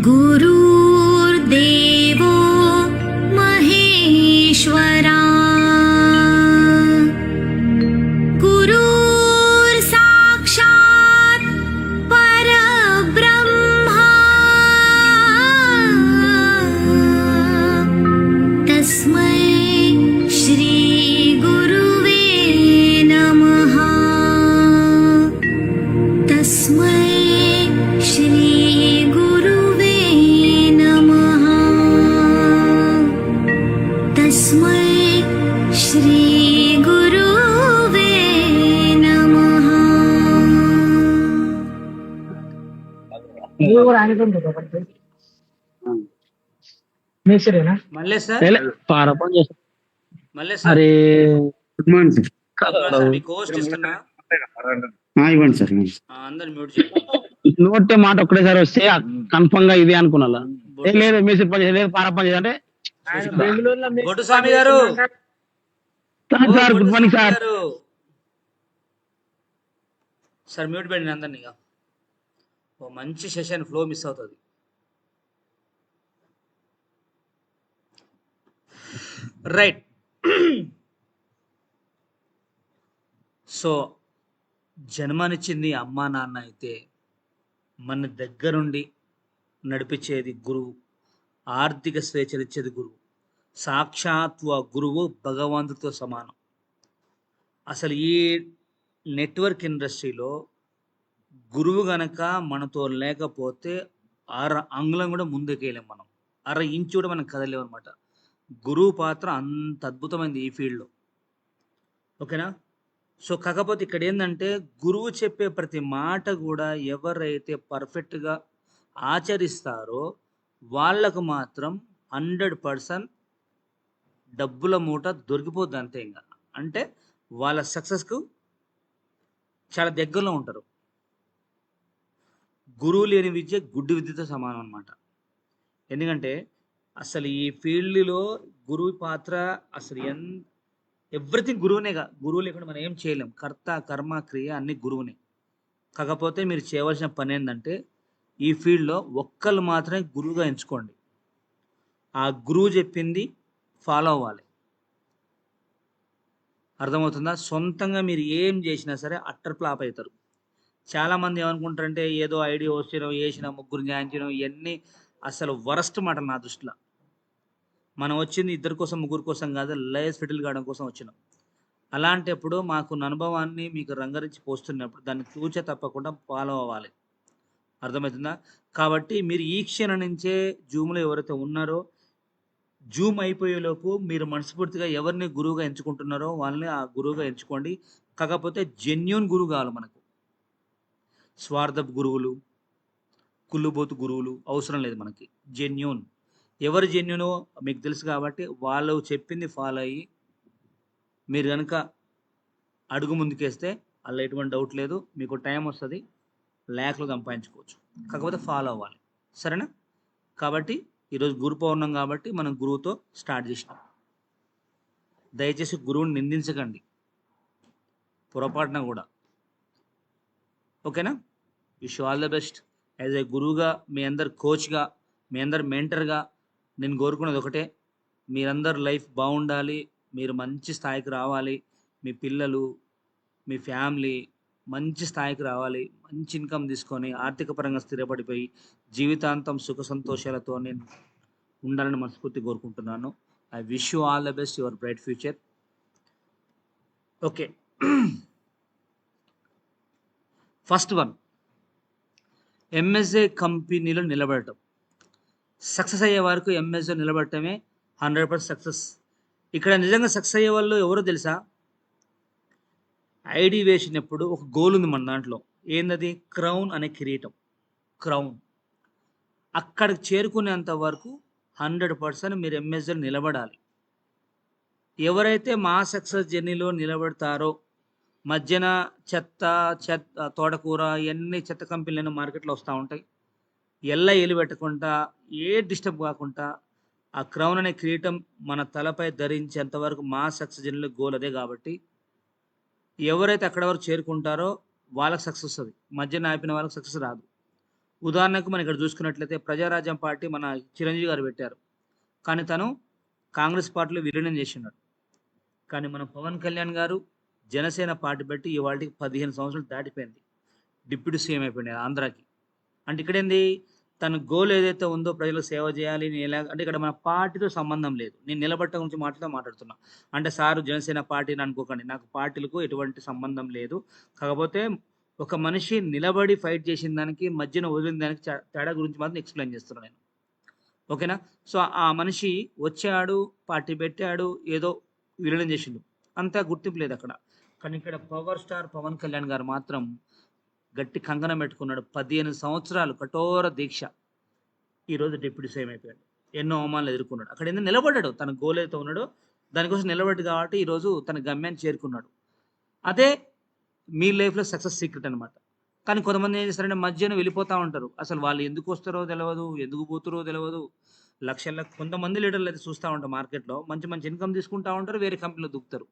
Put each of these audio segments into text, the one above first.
गुरुर्देवो महेश्वरा गुरुर्साक्षात् परब्रह्मा तस्मै श्री गुरुवे नमः। तस्मै श्री गुरुवे नमः। तस्मै श्री गुरुवे नमः। మేసరేనా మల్లేష్ సార్ పారపం చేస్తా. మల్లేష్ సార్ అరే ఇవ్వండి సార్. సార్ మీకు హోస్ట్ ఇస్తున్నా ఇవ్వండి సార్. అందరు మ్యూట్ చేయండి. నోటే మాట ఒక్కటేసారి వస్తే కన్ఫర్మ్ గా ఇదే అనుకున్నా. లేదు మేసరి పని చేయలేదు, పారపం చేయాలి అంటే బెంగళూరులో బొట్టు స్వామి గారు sir good morning sir. Sir mute పెట్టండి అందరినీ. ఇక ఓ మంచి సెషన్ ఫ్లో మిస్ అవుతుంది. రైట్. సో జన్మనిచ్చింది అమ్మా నాన్న అయితే మన దగ్గరుండి నడిపించేది గురువు, ఆర్థిక స్వేచ్ఛనిచ్చేది గురువు. సాక్షాత్తు ఆ గురువు భగవంతుడితో సమానం. అసలు ఈ నెట్వర్క్ ఇండస్ట్రీలో గురువు గనక మనతో లేకపోతే అర అంగుళం కూడా ముందుకెళ్ళాం మనం, అర ఇంచు కూడా మనం కదలేము అనమాట. గురువు పాత్ర అంత అద్భుతమైంది ఈ ఫీల్డ్లో. ఓకేనా? సో కాకపోతే ఇక్కడ ఏంటంటే గురువు చెప్పే ప్రతి మాట కూడా ఎవరైతే పర్ఫెక్ట్గా ఆచరిస్తారో వాళ్ళకు మాత్రం 100% డబ్బుల మూట దొరికిపోద్ది అంతే. ఇంకా అంటే వాళ్ళ సక్సెస్కు చాలా దగ్గరలో ఉంటారు. గురువు లేని విద్య గుడ్డి విద్యతో సమానం అన్నమాట. ఎందుకంటే అసలు ఈ ఫీల్డ్లో గురువు పాత్ర అసలు ఎవ్రీథింగ్ గురువునేగా. గురువు లేకుండా మనం ఏం చేయలేం. కర్త కర్మ క్రియ అన్ని గురువునే. కాకపోతే మీరు చేయవలసిన పని ఏంటంటే ఈ ఫీల్డ్లో ఒక్కళ్ళు మాత్రమే గురువుగా ఎంచుకోండి. ఆ గురువు చెప్పింది ఫాలో అవ్వాలి. అర్థమవుతుందా? సొంతంగా మీరు ఏం చేసినా సరే అట్టర్ ఫ్లాప్ అవుతారు. చాలామంది ఏమనుకుంటారంటే ఏదో ఐడియా వచ్చినాం, వేసిన ముగ్గురు జ్ఞానించడం, ఇవన్నీ అసలు వరస్ట్ మాట నా దృష్టిలో. మనం వచ్చింది ఇద్దరి కోసం ముగ్గురు కోసం కాదు, లైఫ్ సెటిల్ కావడం కోసం వచ్చినాం. అలాంటప్పుడు మాకున్న అనుభవాన్ని మీకు రంగరించి పోస్తున్నప్పుడు దాన్ని తూచే తప్పకుండా ఫాలో అవ్వాలి. అర్థమవుతుందా? కాబట్టి మీరు ఈ క్షణం నుంచే జూమ్లో ఎవరైతే ఉన్నారో జూమ్ అయిపోయేలోపు మీరు మనస్ఫూర్తిగా ఎవరిని గురువుగా ఎంచుకుంటున్నారో వాళ్ళని ఆ గురువుగా ఎంచుకోండి. కాకపోతే జెన్యూన్ గురువు కావాలి మనకు. స్వార్థపు గురువులు, కుళ్ళుబోతు గురువులు అవసరం లేదు మనకి. జెన్యూన్. ఎవరు జెన్యూనో మీకు తెలుసు కాబట్టి వాళ్ళు చెప్పింది ఫాలో అయ్యి మీరు కనుక అడుగు ముందుకేస్తే అలా ఎటువంటి డౌట్ లేదు, మీకు టైం వస్తుంది, ల్యాక్లో సంపాదించుకోవచ్చు. కాకపోతే ఫాలో అవ్వాలి. సరేనా? కాబట్టి ఈరోజు గురు పౌర్ణం కాబట్టి మనం గురువుతో స్టార్ట్ చేసినాం. దయచేసి గురువుని నిందించకండి పొరపాటున కూడా. ఓకేనా? Wish all the best. As a గురువుగా, మీ అందరు కోచ్గా, మీ అందరు మెంటర్గా నేను కోరుకునేది ఒకటే, మీరందరు లైఫ్ బాగుండాలి, మీరు మంచి స్థాయికి రావాలి, మీ పిల్లలు, మీ ఫ్యామిలీ మంచి స్థాయికి రావాలి, మంచి ఇన్కమ్ తీసుకొని ఆర్థిక పరంగా స్థిరపడిపోయి జీవితాంతం సుఖ సంతోషాలతో నేను ఉండాలని మనస్ఫూర్తి కోరుకుంటున్నాను. I wish you all the best, your bright future. Okay. First one, MSA కంపెనీలో నిలబడటం. సక్సెస్ అయ్యే వరకు ఎంఎస్ఏ నిలబడటమే 100% సక్సెస్. ఇక్కడ నిజంగా సక్సెస్ అయ్యే వాళ్ళు ఎవరో తెలుసా? ఐడి వేసినప్పుడు ఒక గోల్ ఉంది మన దాంట్లో. ఏందది? క్రౌన్ అనే కిరీటం. క్రౌన్ అక్కడికి చేరుకునేంత వరకు 100% మీరు ఎంఎస్ఏ నిలబడాలి. ఎవరైతే మా సక్సెస్ జర్నీలో నిలబడతారో, మధ్యన తోటకూర ఇవన్నీ చెత్త కంపెనీలను మార్కెట్లో వస్తూ ఉంటాయి, ఎల్లు పెట్టకుండా ఏ డిస్టర్బ్ కాకుండా ఆ క్రౌన్ అనే కిరీటం మన తలపై ధరించేంత వరకు మా సక్సెస్ జర్నీలో గోల్ అదే. కాబట్టి ఎవరైతే అక్కడ వరకు చేరుకుంటారో వాళ్ళకి సక్సెస్ వస్తుంది, మధ్యన ఆపిన వాళ్ళకి సక్సెస్ రాదు. ఉదాహరణకు మనం ఇక్కడ చూసుకున్నట్లయితే ప్రజారాజ్యం పార్టీ మన చిరంజీవి గారు పెట్టారు, కానీ తను కాంగ్రెస్ పార్టీలో విలీనం చేసినాడు. కానీ మన పవన్ కళ్యాణ్ గారు జనసేన పార్టీ పెట్టి ఇవాళకి 15 సంవత్సరాలు దాటిపోయింది, డిప్యూటీ సీఎం అయిపోయినాయి ఆంధ్రాకి. అంటే ఇక్కడ ఏంది, తన గోల్ ఏదైతే ఉందో ప్రజలకు సేవ చేయాలి, నేను ఎలా అంటే ఇక్కడ మన పార్టీతో సంబంధం లేదు. నేను నిలబట్ట గురించి మాట్లాడుతున్నా. అంటే సారు జనసేన పార్టీని అనుకోకండి, నాకు పార్టీలకు ఎటువంటి సంబంధం లేదు. కాకపోతే ఒక మనిషి నిలబడి ఫైట్ చేసిన దానికి మధ్యన వదిలిన దానికి తేడా గురించి మాత్రం ఎక్స్ప్లెయిన్ చేస్తున్నాను నేను. ఓకేనా? సో ఆ మనిషి వచ్చాడు, పార్టీ పెట్టాడు, ఏదో విలీనం చేసిండు, అంతా గుర్తింపు లేదు అక్కడ. కానీ ఇక్కడ పవర్ స్టార్ పవన్ కళ్యాణ్ గారు మాత్రం గట్టి కంకణం పెట్టుకున్నాడు. 15 సంవత్సరాలు కఠోర దీక్ష, ఈరోజు డిప్యూటీ సీఎం అయిపోయాడు. ఎన్నో అవమానాలు ఎదుర్కొన్నాడు. అక్కడ ఎందుకు నిలబడ్డాడు, తన గోల్ అయితే ఉన్నాడో దానికోసం నిలబడ్డాడు కాబట్టి ఈరోజు తన గమ్యాన్ని చేరుకున్నాడు. అదే మీ లైఫ్లో సక్సెస్ సీక్రెట్ అనమాట. కానీ కొంతమంది ఏం చేస్తారంటే మధ్యన వెళ్ళిపోతూ ఉంటారు. అసలు వాళ్ళు ఎందుకు వస్తారో తెలియదు, ఎందుకు పోతారో తెలియదు. లక్షల కొంతమంది లీడర్లు అయితే చూస్తూ ఉంటారు మార్కెట్లో, మంచి మంచి ఇన్కమ్ తీసుకుంటూ ఉంటారు, వేరే కంపెనీలో దుక్కుతారు.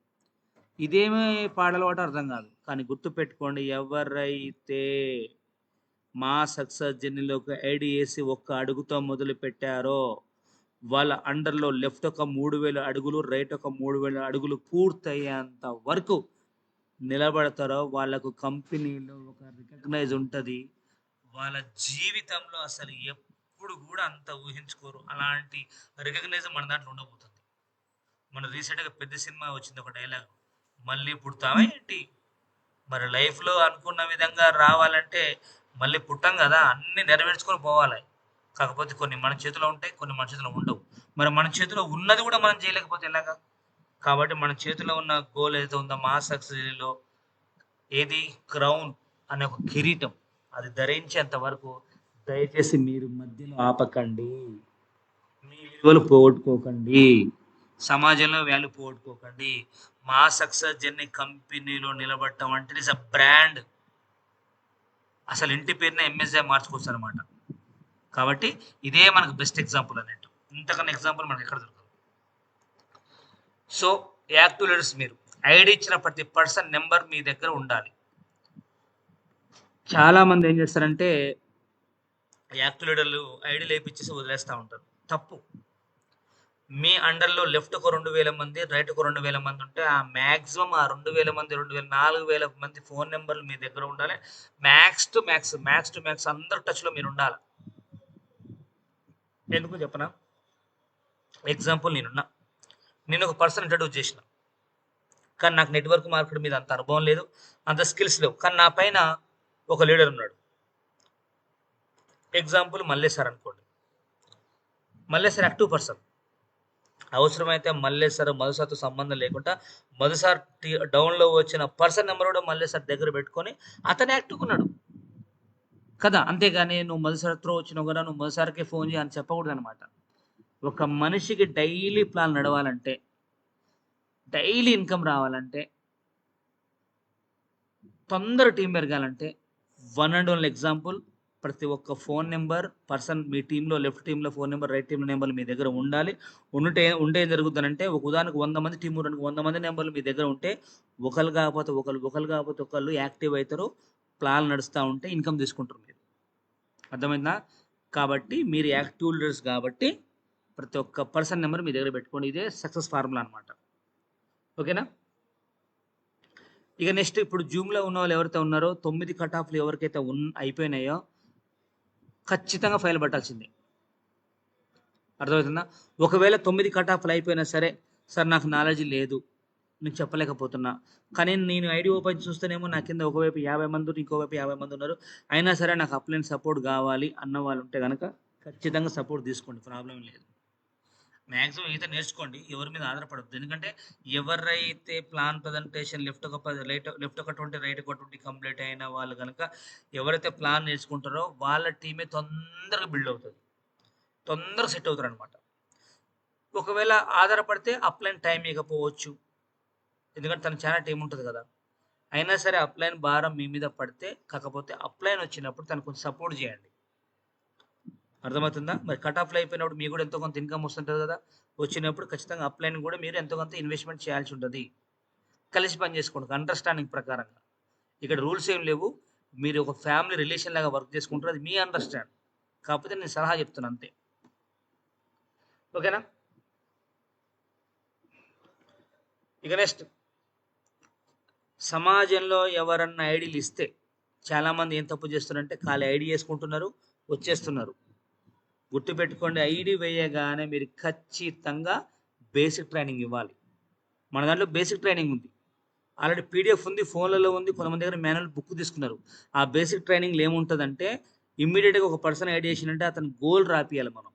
ఇదేమే పాడలవాట అర్థం కాదు. కానీ గుర్తుపెట్టుకోండి, ఎవరైతే మా సక్సెస్ జర్నీలోకి ఐడి వేసి ఒక్క అడుగుతో మొదలు పెట్టారో వాళ్ళ అండర్లో లెఫ్ట్ ఒక 3000 అడుగులు, రైట్ ఒక 3000 అడుగులు పూర్తయ్యేంత వరకు నిలబడతారో వాళ్ళకు కంపెనీలో ఒక రికగ్నైజ్ ఉంటుంది. వాళ్ళ జీవితంలో అసలు ఎప్పుడు కూడా అంత ఊహించుకోరు. అలాంటి రికగ్నైజ్ మన దాంట్లో ఉండబోతుంది. మన రీసెంట్గా పెద్ద సినిమా వచ్చింది, ఒక డైలాగ్, మళ్ళీ పుడతావా ఏంటి? మరి లైఫ్లో అనుకున్న విధంగా రావాలంటే మళ్ళీ పుట్టాం కదా, అన్నీ నెరవేర్చుకొని పోవాలి. కాకపోతే కొన్ని మన చేతిలో ఉంటాయి, కొన్ని మన చేతిలో ఉండవు. మరి మన చేతిలో ఉన్నది కూడా మనం చేయలేకపోతే ఎలాగా? కాబట్టి మన చేతిలో ఉన్న గోల్ ఏదైతే ఉందో మా సక్సెస్లో ఏది, క్రౌన్ అనే ఒక కిరీటం, అది ధరించేంత వరకు దయచేసి మీరు మధ్యలో ఆపకండి, మీ విలువలు పోగొట్టుకోకండి, సమాజంలో వాల్యూ పోగొట్టుకోకండి. మా సక్సెస్ జర్నీ కంపెనీలో నిలబడటం అంటే ఇట్స్ అ బ్రాండ్. అసలు ఇంటి పేరునే ఎంఎస్ఐ మార్చుకోవచ్చు అనమాట. కాబట్టి ఇదే మనకు బెస్ట్ ఎగ్జాంపుల్ అన్నట్టు. ఇంతకన్నా ఎగ్జాంపుల్ మనకి ఎక్కడ దొరకదు. సో యాక్టివ్ లీడర్స్, మీరు ఐడి ఇచ్చిన ప్రతి పర్సన్ నెంబర్ మీ దగ్గర ఉండాలి. చాలా మంది ఏం చేస్తారంటే యాక్టివ్ లీడర్లు ఐడి లేపిచ్చేసి వదిలేస్తూ ఉంటారు. తప్పు. మీ అండర్లో లెఫ్ట్ ఒక 2000 మంది, రైట్ ఒక 2000 మంది ఉంటే ఆ మ్యాక్సిమం ఆ 2000 మంది, 4000 మంది ఫోన్ నెంబర్లు మీ దగ్గర ఉండాలి. మ్యాక్స్ టు మ్యాక్స్ అందరు టచ్లో మీరు ఉండాలి. ఎందుకు చెప్పనా? ఎగ్జాంపుల్, నేను ఒక పర్సన్ ఇంట్రడ్యూస్ చేసిన, కానీ నాకు నెట్వర్క్ మార్కెట్ మీద అంత అనుభవం లేదు, అంత స్కిల్స్ లేవు. కానీ నా పైన ఒక లీడర్ ఉన్నాడు. ఎగ్జాంపుల్ మల్లేష్ సార్ అనుకోండి. Mallesh sir active person. అవసరమైతే మల్లేష్ సార్ మధుసార్తో సంబంధం లేకుండా మధుసార్ డౌన్లో వచ్చిన పర్సన్ నెంబర్ కూడా మల్లేష్ సార్ దగ్గర పెట్టుకొని అతను యాక్టివ్గా ఉన్నాడు కదా. అంతేగాని నువ్వు మధుసార్ త్రో వచ్చినావు కదా, నువ్వు మధుసార్కే ఫోన్ చేయ అని చెప్పకూడదు అనమాట. ఒక మనిషికి డైలీ ప్లాన్ నడవాలంటే, డైలీ ఇన్కమ్ రావాలంటే, తొందర టీం పెరగాలంటే, వన్ అండ్ ఓన్లీ ఎగ్జాంపుల్, ప్రతి ఒక్క ఫోన్ నెంబర్ పర్సన్ మీ టీంలో, లెఫ్ట్ టీంలో ఫోన్ నెంబర్, రైట్ టీంలో నెంబర్లు మీ దగ్గర ఉండాలి. ఉంటే ఏం జరుగుతుందంటే, ఒక ఉదాహరణకు 100 మంది టీం, 100 మంది నెంబర్లు మీ దగ్గర ఉంటే ఒకరు కాకపోతే ఒకళ్ళు యాక్టివ్ అవుతారు, ప్లాన్ నడుస్తూ ఉంటే ఇన్కమ్ తీసుకుంటారు మీరు. అర్థమైందా? కాబట్టి మీరు యాక్టివ్ లీడర్స్ కాబట్టి ప్రతి ఒక్క పర్సన్ నెంబర్ మీ దగ్గర పెట్టుకోండి. ఇదే సక్సెస్ ఫార్ములా అనమాట. ఓకేనా? ఇక నెక్స్ట్, ఇప్పుడు జూమ్లో ఉన్న వాళ్ళు ఎవరైతే ఉన్నారో 9 కట్ ఆఫ్లు ఎవరికైతే అయిపోయినాయో ఖచ్చితంగా ఫైల్ పట్టాల్సిందే. అర్థమవుతుందా? ఒకవేళ 9 కట్ ఆఫ్లు అయిపోయినా సరే, సార్ నాకు నాలెడ్జ్ లేదు, నేను చెప్పలేకపోతున్నా, కానీ నేను ఐడి ఓపెన్ చూస్తేనేమో నా కింద ఒకవైపు 50 మంది ఉన్నారు, ఇంకోవైపు 50 మంది ఉన్నారు, అయినా సరే నాకు అప్లైన్ సపోర్ట్ కావాలి అన్న వాళ్ళు ఉంటే కనుక ఖచ్చితంగా సపోర్ట్ తీసుకోండి, ప్రాబ్లం లేదు. మ్యాక్సిమం అయితే నేర్చుకోండి, ఎవరి మీద ఆధారపడద్దు. ఎందుకంటే ఎవరైతే ప్లాన్ ప్రజెంటేషన్ లెఫ్ట్ ఒక 20, రైట్ ఒక 20 కంప్లీట్ అయిన వాళ్ళు కనుక ఎవరైతే ప్లాన్ నేర్చుకుంటారో వాళ్ళ టీమే తొందరగా బిల్డ్ అవుతుంది, తొందరగా సెట్ అవుతారు అనమాట. ఒకవేళ ఆధారపడితే అప్లైన్ టైం ఇవ్వకపోవచ్చు, ఎందుకంటే తన చాలా టీం ఉంటుంది కదా. అయినా సరే అప్లైన్ భారం మీ మీద పడితే, కాకపోతే అప్లైన్ వచ్చినప్పుడు తనకు కొంచెం సపోర్ట్ చేయండి. అర్థమవుతుందా? మరి కట్ ఆఫ్లో అయిపోయినప్పుడు మీకు కూడా ఎంతో కొంత ఇన్కమ్ వస్తుంటుంది కదా, వచ్చినప్పుడు ఖచ్చితంగా అప్లైన్ కూడా మీరు ఎంతో కొంత ఇన్వెస్ట్మెంట్ చేయాల్సి ఉంటుంది. కలిసి పని చేసుకోండి అండర్స్టాండింగ్ ప్రకారంగా. ఇక్కడ రూల్స్ ఏం లేవు, మీరు ఒక ఫ్యామిలీ రిలేషన్ లాగా వర్క్ చేసుకుంటారు, అది మీ అండర్స్టాండ్. కాకపోతే నేను సలహా చెప్తున్నా అంతే. ఓకేనా? ఇక నెక్స్ట్, సమాజంలో ఎవరన్నా ఐడీలు ఇస్తే చాలామంది ఏం తప్పు చేస్తున్నారంటే ఖాళీ ఐడి చేసుకుంటున్నారు, వచ్చేస్తున్నారు. గుర్తుపెట్టుకోండి, ఐడి వేయగానే మీరు ఖచ్చితంగా బేసిక్ ట్రైనింగ్ ఇవ్వాలి. మన దాంట్లో బేసిక్ ట్రైనింగ్ ఉంది, ఆల్రెడీ పీడిఎఫ్ ఉంది, ఫోన్లలో ఉంది, కొంతమంది దగ్గర మాన్యువల్ బుక్ తీసుకున్నారు. ఆ బేసిక్ ట్రైనింగ్లో ఏముంటుందంటే ఇమ్మీడియట్గా ఒక పర్సన్ ఐడి చేసినంటే అతను గోల్ రాపియాలి మనం.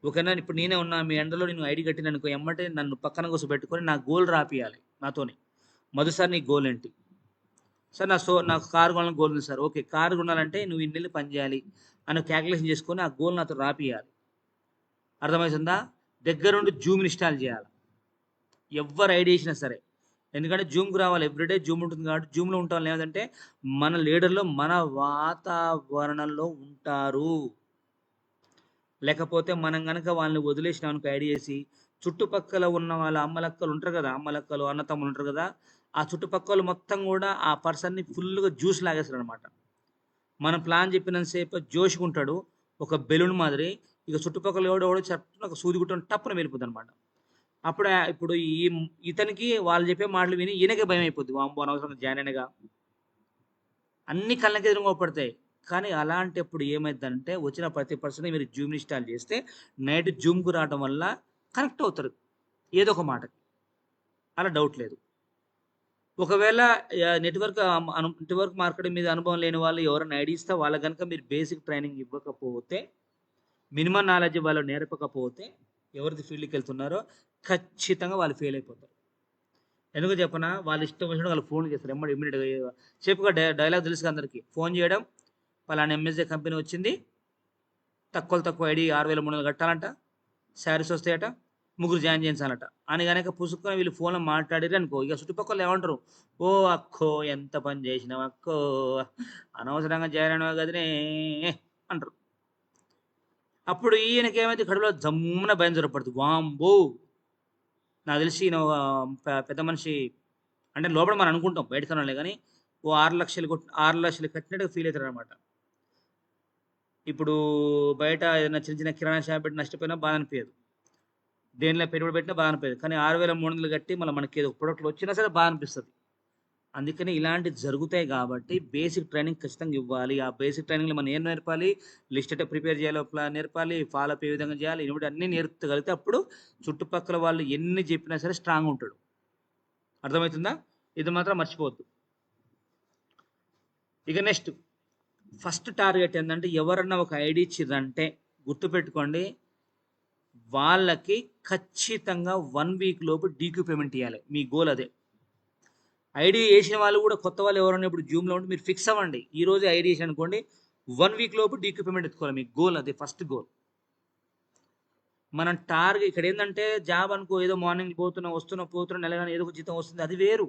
ఓకేనా? ఇప్పుడు నేనే ఉన్నా మీ ఎండలో నేను ఐడి కట్టిన అనుకో, ఎమ్మటే నన్ను పక్కన కూర్చోబెట్టుకొని నా గోల్ రాపియాలి నాతోని. మధు సార్ నీ గోల్ ఏంటి? సార్ నాకు కారు కొనాలని గోల్ ఉంది సార్. ఓకే, కారు కొనాలంటే నువ్వు ఇన్ని పని చేయాలి అని క్యాలిక్యులేషన్ చేసుకొని ఆ గోల్ నాతో రాపియాలి. అర్థమవుతుందా? దగ్గరుండి జూమ్ ఇన్స్టాల్ చేయాలి ఎవరు ఐడి చేసినా సరే. ఎందుకంటే జూమ్కి రావాలి, ఎవ్రీడే జూమ్ ఉంటుంది కాబట్టి జూమ్లో ఉంటాం. లేదంటే మన లీడర్లు మన వాతావరణంలో ఉంటారు. లేకపోతే మనం కనుక వాళ్ళని వదిలేసినాం అనుకో ఐడి చేసి, చుట్టుపక్కల ఉన్న వాళ్ళ అమ్మలక్కలు ఉంటారు కదా, అమ్మలక్కలు అన్నతమ్ములు ఉంటారు కదా, ఆ చుట్టుపక్కల మొత్తం కూడా ఆ పర్సన్ని ఫుల్గా జ్యూస్ లాగేస్తారు అనమాట. మనం ప్లాన్ చెప్పినంతసేపు జోషుకుంటాడు, ఒక బెలూన్ మాదిరి. ఇక చుట్టుపక్కల ఎవడో చెప్తున్న ఒక సూది గుట్టని టప్పున వెళ్ళిపోతుంది అనమాట. అప్పుడు ఇప్పుడు ఇతనికి వాళ్ళు చెప్పే మాటలు విని ఈయనకే భయం అయిపోద్ది, వాంబో అనవసరంగా జాయిన్ అయినగా, అన్ని కళ్ళకి ఎదురుగా పడతాయి. కానీ అలాంటప్పుడు ఏమైందంటే వచ్చిన ప్రతి పర్సన్ మీరు జూమ్ ఇన్స్టాల్ చేస్తే నైట్ జూమ్కు రావడం వల్ల కనెక్ట్ అవుతారు ఏదో ఒక మాటకి, అలా డౌట్ లేదు. ఒకవేళ నెట్వర్క్ మార్కెటింగ్ మీద అనుభవం లేని వాళ్ళు ఎవరైనా ఐడి ఇస్తే వాళ్ళ కనుక మీరు బేసిక్ ట్రైనింగ్ ఇవ్వకపోతే, మినిమం నాలెడ్జ్ వాళ్ళు నేర్పకపోతే, ఎవరిది ఫీల్డ్కి వెళ్తున్నారో ఖచ్చితంగా వాళ్ళు ఫెయిల్ అయిపోతారు. ఎందుకు చెప్పనా, వాళ్ళు ఇష్టం వచ్చినట్టు వాళ్ళు ఫోన్ చేస్తారు ఇమ్మీడియట్గా. చెప్పుగా డైలాగ్ తెలుసు అందరికీ, ఫోన్ చేయడం, పలానా ఎంఎస్ఏ కంపెనీ వచ్చింది, తక్కువ ఐడి 6,300 కట్టాలంట, శారీస్ వస్తాయట, 3 జాయిన్ చేయించాలట అని కనుక పుసుకొని వీళ్ళు ఫోన్లో మాట్లాడారు అనుకో, ఇక చుట్టుపక్కల ఏమంటారు, ఓ అక్కో ఎంత పని చేసినావు అక్కో, అనవసరంగా జాయిన్ అయినావు కదనే అంటారు. అప్పుడు ఈయనకి ఏమైతే కడుపులో జమ్మున భయం జరపడుతుంది, వాంబో నాకు తెలిసి ఈయన పెద్ద మనిషి అంటే లోపల మనం అనుకుంటాం, బయట కనాలే కానీ ఓ 6 లక్షలు కట్టినట్టుగా ఫీల్ అవుతారు అనమాట. ఇప్పుడు బయట ఏదైనా చిన్న కిరాణా షాప్ పెట్టి నష్టపోయినా బాధ అనిపించదు, దేనిలో పెట్టుబడి పెట్టినా బాధ అనిపించదు. కానీ 6,300 కట్టి మళ్ళీ మనకి ఏదో ప్రొడక్ట్లు వచ్చినా సరే బాధ అనిపిస్తుంది. అందుకని ఇలాంటివి జరుగుతాయి కాబట్టి బేసిక్ ట్రైనింగ్ ఖచ్చితంగా ఇవ్వాలి. ఆ బేసిక్ ట్రైనింగ్లో మనం ఏం నేర్పాలి, లిస్ట్ అంటే ప్రిపేర్ చేయాలో నేర్పాలి, ఫాలో అప్ ఏ విధంగా చేయాలి, ఇవి అన్నీ నేర్పగలిగితే అప్పుడు చుట్టుపక్కల వాళ్ళు ఎన్ని చెప్పినా సరే స్ట్రాంగ్ ఉంటాడు. అర్థమవుతుందా? ఇది మాత్రం మర్చిపోవద్దు. ఇక నెక్స్ట్, ఫస్ట్ టార్గెట్ ఏంటంటే ఎవరన్నా ఒక ఐడి ఇచ్చిర్రంటే గుర్తుపెట్టుకోండి, వాళ్ళకి ఖచ్చితంగా 1 వీక్ లోపు డీక్యూ పేమెంట్ ఇవ్వాలి. మీ గోల్ అదే. ఐడి వేసిన వాళ్ళు కూడా కొత్త వాళ్ళు ఎవరన్నా ఇప్పుడు జూమ్లో ఉంటే మీరు ఫిక్స్ అవ్వండి, ఈరోజు ఐడి వేసి అనుకోండి 1 వీక్ లోపు డీక్యూ పేమెంట్ ఎత్తుకోవాలి. మీ గోల్ అదే, ఫస్ట్ గోల్. మనం టార్గెట్ ఇక్కడ ఏంటంటే జాబ్ అనుకో, ఏదో మార్నింగ్ పోతున్నా నెలగానే ఏదో ఒక జీతం వస్తుంది, అది వేరు.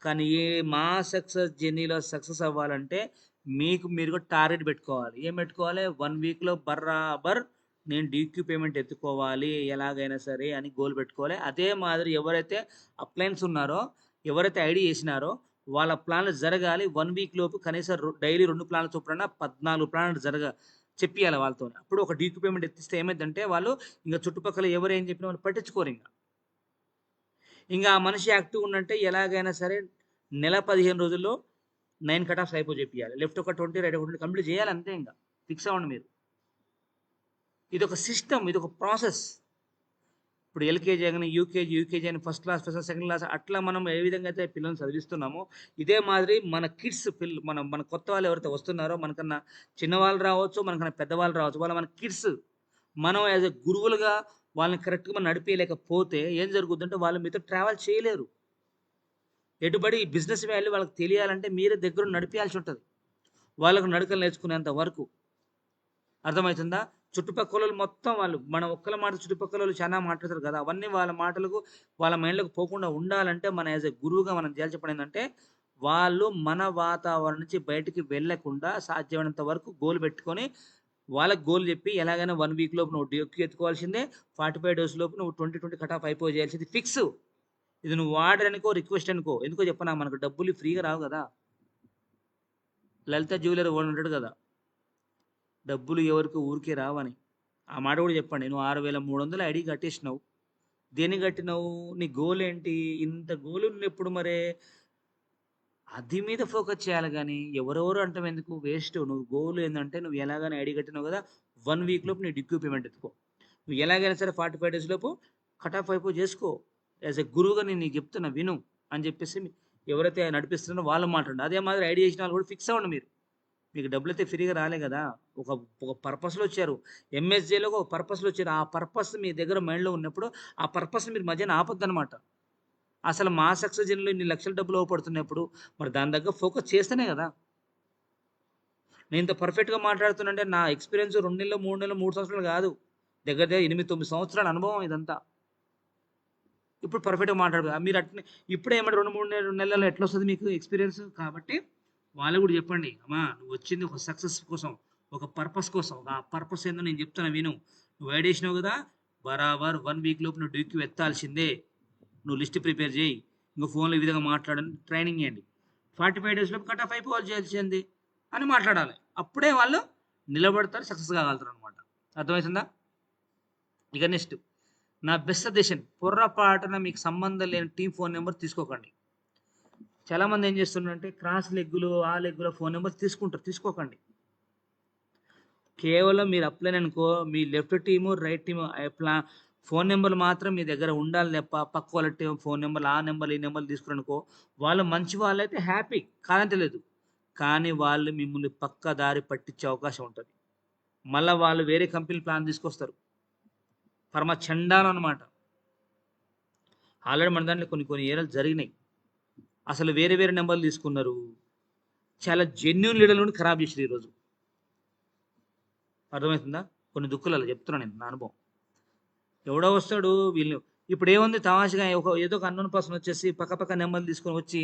కానీ మా సక్సెస్ జర్నీలో సక్సెస్ అవ్వాలంటే మీరుగా టార్గెట్ పెట్టుకోవాలి. ఏం పెట్టుకోవాలి? 1 వీక్లో బరాబర్ నేను డీక్యూ పేమెంట్ ఎత్తుకోవాలి ఎలాగైనా సరే అని గోల్ పెట్టుకోవాలి. అదే మాదిరి ఎవరైతే అప్లయన్స్ ఉన్నారో, ఎవరైతే ఐడి చేసినారో వాళ్ళ ప్లాన్లు జరగాలి. 1 వీక్ లోపు కనీసం డైలీ 2 ప్లాన్ల చొప్పున 14 ప్లాన్లు చెప్పియాలి వాళ్ళతో. అప్పుడు ఒక డీక్యూ పేమెంట్ ఎత్తిస్తే ఏమైందంటే వాళ్ళు ఇంకా చుట్టుపక్కల ఎవరు ఏం చెప్పినా వాళ్ళు పట్టించుకోరు. ఇంకా ఆ మనిషి యాక్టివ్ ఉన్నట్టే ఎలాగైనా సరే నెల 15 రోజుల్లో 9 కటాఫ్స్ చెప్పియాలి. లెఫ్ట్ ఒక 20, రైట్ ఒక 20 కంప్లీట్ చేయాలి, అంతే. ఇంకా ఫిక్స్ అవ్వండి మీరు. ఇది ఒక సిస్టమ్, ఇది ఒక ప్రాసెస్. ఇప్పుడు ఎల్కేజీ కానీ యూకేజీ అని ఫస్ట్ క్లాస్, సెకండ్ క్లాస్ అట్లా మనం ఏ విధంగా అయితే పిల్లల్ని చదివిస్తున్నామో ఇదే మాదిరి మన కిడ్స్ మన కొత్త వాళ్ళు ఎవరైతే వస్తున్నారో, మనకన్నా చిన్నవాళ్ళు రావచ్చు, మనకన్నా పెద్దవాళ్ళు రావచ్చు, వాళ్ళ మన కిడ్స్. మనం యాజ్ ఎ గురువులుగా వాళ్ళని కరెక్ట్గా మనం నడిపేయలేకపోతే ఏం జరుగుతుందంటే వాళ్ళు మీతో ట్రావెల్ చేయలేరు. ఎటుబడి బిజినెస్ వాల్యూ వాళ్ళకి తెలియాలంటే మీరే దగ్గర నడిపించాల్సి ఉంటుంది, వాళ్ళకు నడకలు నేర్చుకునేంత వరకు. అర్థమవుతుందా? చుట్టుపక్కల మొత్తం వాళ్ళు మన ఒక్కల మాట చుట్టుపక్కల వాళ్ళు చాలా మాట్లాడతారు కదా, అవన్నీ వాళ్ళ మాటలకు వాళ్ళ మైండ్లకు పోకుండా ఉండాలంటే మన యాజ్ ఎ గురువుగా మనం చేయాల్సి చెప్పడం ఏంటంటే వాళ్ళు మన వాతావరణం నుంచి బయటికి వెళ్ళకుండా సాధ్యమైనంత వరకు గోల్ పెట్టుకొని వాళ్ళకి గోల్ చెప్పి ఎలాగైనా 1 వీక్ లోపు నువ్వు డీక్యూ ఎత్తుకోవాల్సిందే, 45 డేస్ లోపు నువ్వు 20 కటాఫ్ అయిపోయాల్సింది ఫిక్స్. ఇది నువ్వు ఆర్డర్ అనుకో, రిక్వెస్ట్ అనుకో. ఎందుకో చెప్పనా, మనకు డబ్బులు ఫ్రీగా రావు కదా. లలిత జ్యువెలరీ ఓనర్ ఉంటాడు కదా, డబ్బులు ఎవరికి ఊరికే రావని ఆ మాట కూడా చెప్పండి. నువ్వు 6,300 ఐడి కట్టేసినావు, దేని కట్టినావు, నీ గోల్ ఏంటి? ఇంత గోల్ ఉన్నప్పుడు మరే అది మీద ఫోకస్ చేయాలి కానీ ఎవరెవరు అంటాం ఎందుకు, వేస్ట్. నువ్వు గోల్ ఏంటంటే నువ్వు ఎలాగైనా ఐడి కట్టినావు కదా, 1 వీక్ లోపు నీ డిక్యూ పేమెంట్ ఎత్తుకో. నువ్వు ఎలాగైనా సరే 45 days లోపు కట్ ఆఫ్ అయిపో చేసుకో. యాజ్ ఎ గురువుగా నేను నీకు చెప్తున్నా విను అని చెప్పేసి ఎవరైతే నడిపిస్తున్నారో వాళ్ళు మాట్లాడండి. అదే మాదిరి ఐడి చేసిన వాళ్ళు కూడా ఫిక్స్ అవ్వండి. మీకు డబ్బులు అయితే ఫ్రీగా రాలే కదా, ఒక ఒక పర్పస్లో వచ్చారు. ఎంఎస్జేలో ఒక పర్పస్లో వచ్చారు. ఆ పర్పస్ మీ దగ్గర మైండ్లో ఉన్నప్పుడు ఆ పర్పస్ మీరు మధ్యన ఆపొద్దు అనమాట. అసలు మా సక్సెస్ జర్నీలో ఇన్ని లక్షల డబ్బులు అవపడుతున్నప్పుడు మరి దాని దగ్గర ఫోకస్ చేస్తేనే కదా. నేను ఇంత పర్ఫెక్ట్గా మాట్లాడుతున్నంటే నా ఎక్స్పీరియన్స్ 2 నెలలు 3 నెలలు 3 సంవత్సరాలు కాదు, దగ్గర 8-9 సంవత్సరాల అనుభవం ఇదంతా. ఇప్పుడు పర్ఫెక్ట్గా మాట్లాడదు మీరు అట్నే. ఇప్పుడే ఏమంటే 2-3 నెలల్లో ఎట్లా వస్తుంది మీకు ఎక్స్పీరియన్స్? కాబట్టి వాళ్ళు కూడా చెప్పండి, అమ్మా నువ్వు వచ్చింది ఒక సక్సెస్ కోసం, ఒక పర్పస్ కోసం. ఆ పర్పస్ ఏందో నేను చెప్తాను విను. నువ్వు ఐడి వేసినావు కదా, బరాబర్ 1 వీక్ లోపు నువ్వు డ్యూకి ఎత్తాల్సిందే. నువ్వు లిస్ట్ ప్రిపేర్ చేయి, ఇంకో ఫోన్లో ఈ విధంగా మాట్లాడని ట్రైనింగ్ చేయండి. 45 days లోపు కట్ ఆఫ్ అయిపోవాలి చేయాల్సింది అని మాట్లాడాలి. అప్పుడే వాళ్ళు నిలబడతారు, సక్సెస్ కాగలుగుతారు అనమాట. అర్థమవుతుందా? ఇక నెక్స్ట్, నా బెస్ట్ సజెషన్, పొర్రపాటున మీకు సంబంధం లేని టీం ఫోన్ నెంబర్ తీసుకోకండి. చాలామంది ఏం చేస్తున్నారంటే క్రాస్ లెగ్గులు ఆ లెగ్గుల ఫోన్ నెంబర్ తీసుకుంటారు. తీసుకోకండి. కేవలం మీరు అప్లైన్ అనుకో, మీ left team right team phone నెంబర్లు మాత్రం మీ దగ్గర ఉండాలి తప్ప పక్క వాళ్ళ టీం ఫోన్ నెంబర్లు ఆ నెంబర్లు ఈ నెంబర్లు తీసుకురనుకో. వాళ్ళు మంచి వాళ్ళైతే హ్యాపీ, కాదంటలేదు. కానీ వాళ్ళు మిమ్మల్ని పక్క దారి పట్టించే అవకాశం ఉంటుంది. మళ్ళీ వాళ్ళు వేరే కంపెనీ ప్లాన్ తీసుకొస్తారు, పరమ చండాలం అనమాట. ఆల్రెడీ మన దాంట్లో కొన్ని ఏరియాలు జరిగినాయి. అసలు వేరే వేరే నెంబర్లు తీసుకున్నారు, చాలా జెన్యున్ లీడర్లను ఖరాబ్ చేసారు ఈరోజు. అర్థమవుతుందా? కొన్ని దుఃఖాలు అలా చెప్తున్నాను నేను, నా అనుభవం. ఎవడో వస్తాడు వీళ్ళు. ఇప్పుడు ఏముంది తమాషగా, ఏదో ఒక అన్నోన్ పర్సన్ వచ్చేసి పక్క నెంబర్లు తీసుకొని వచ్చి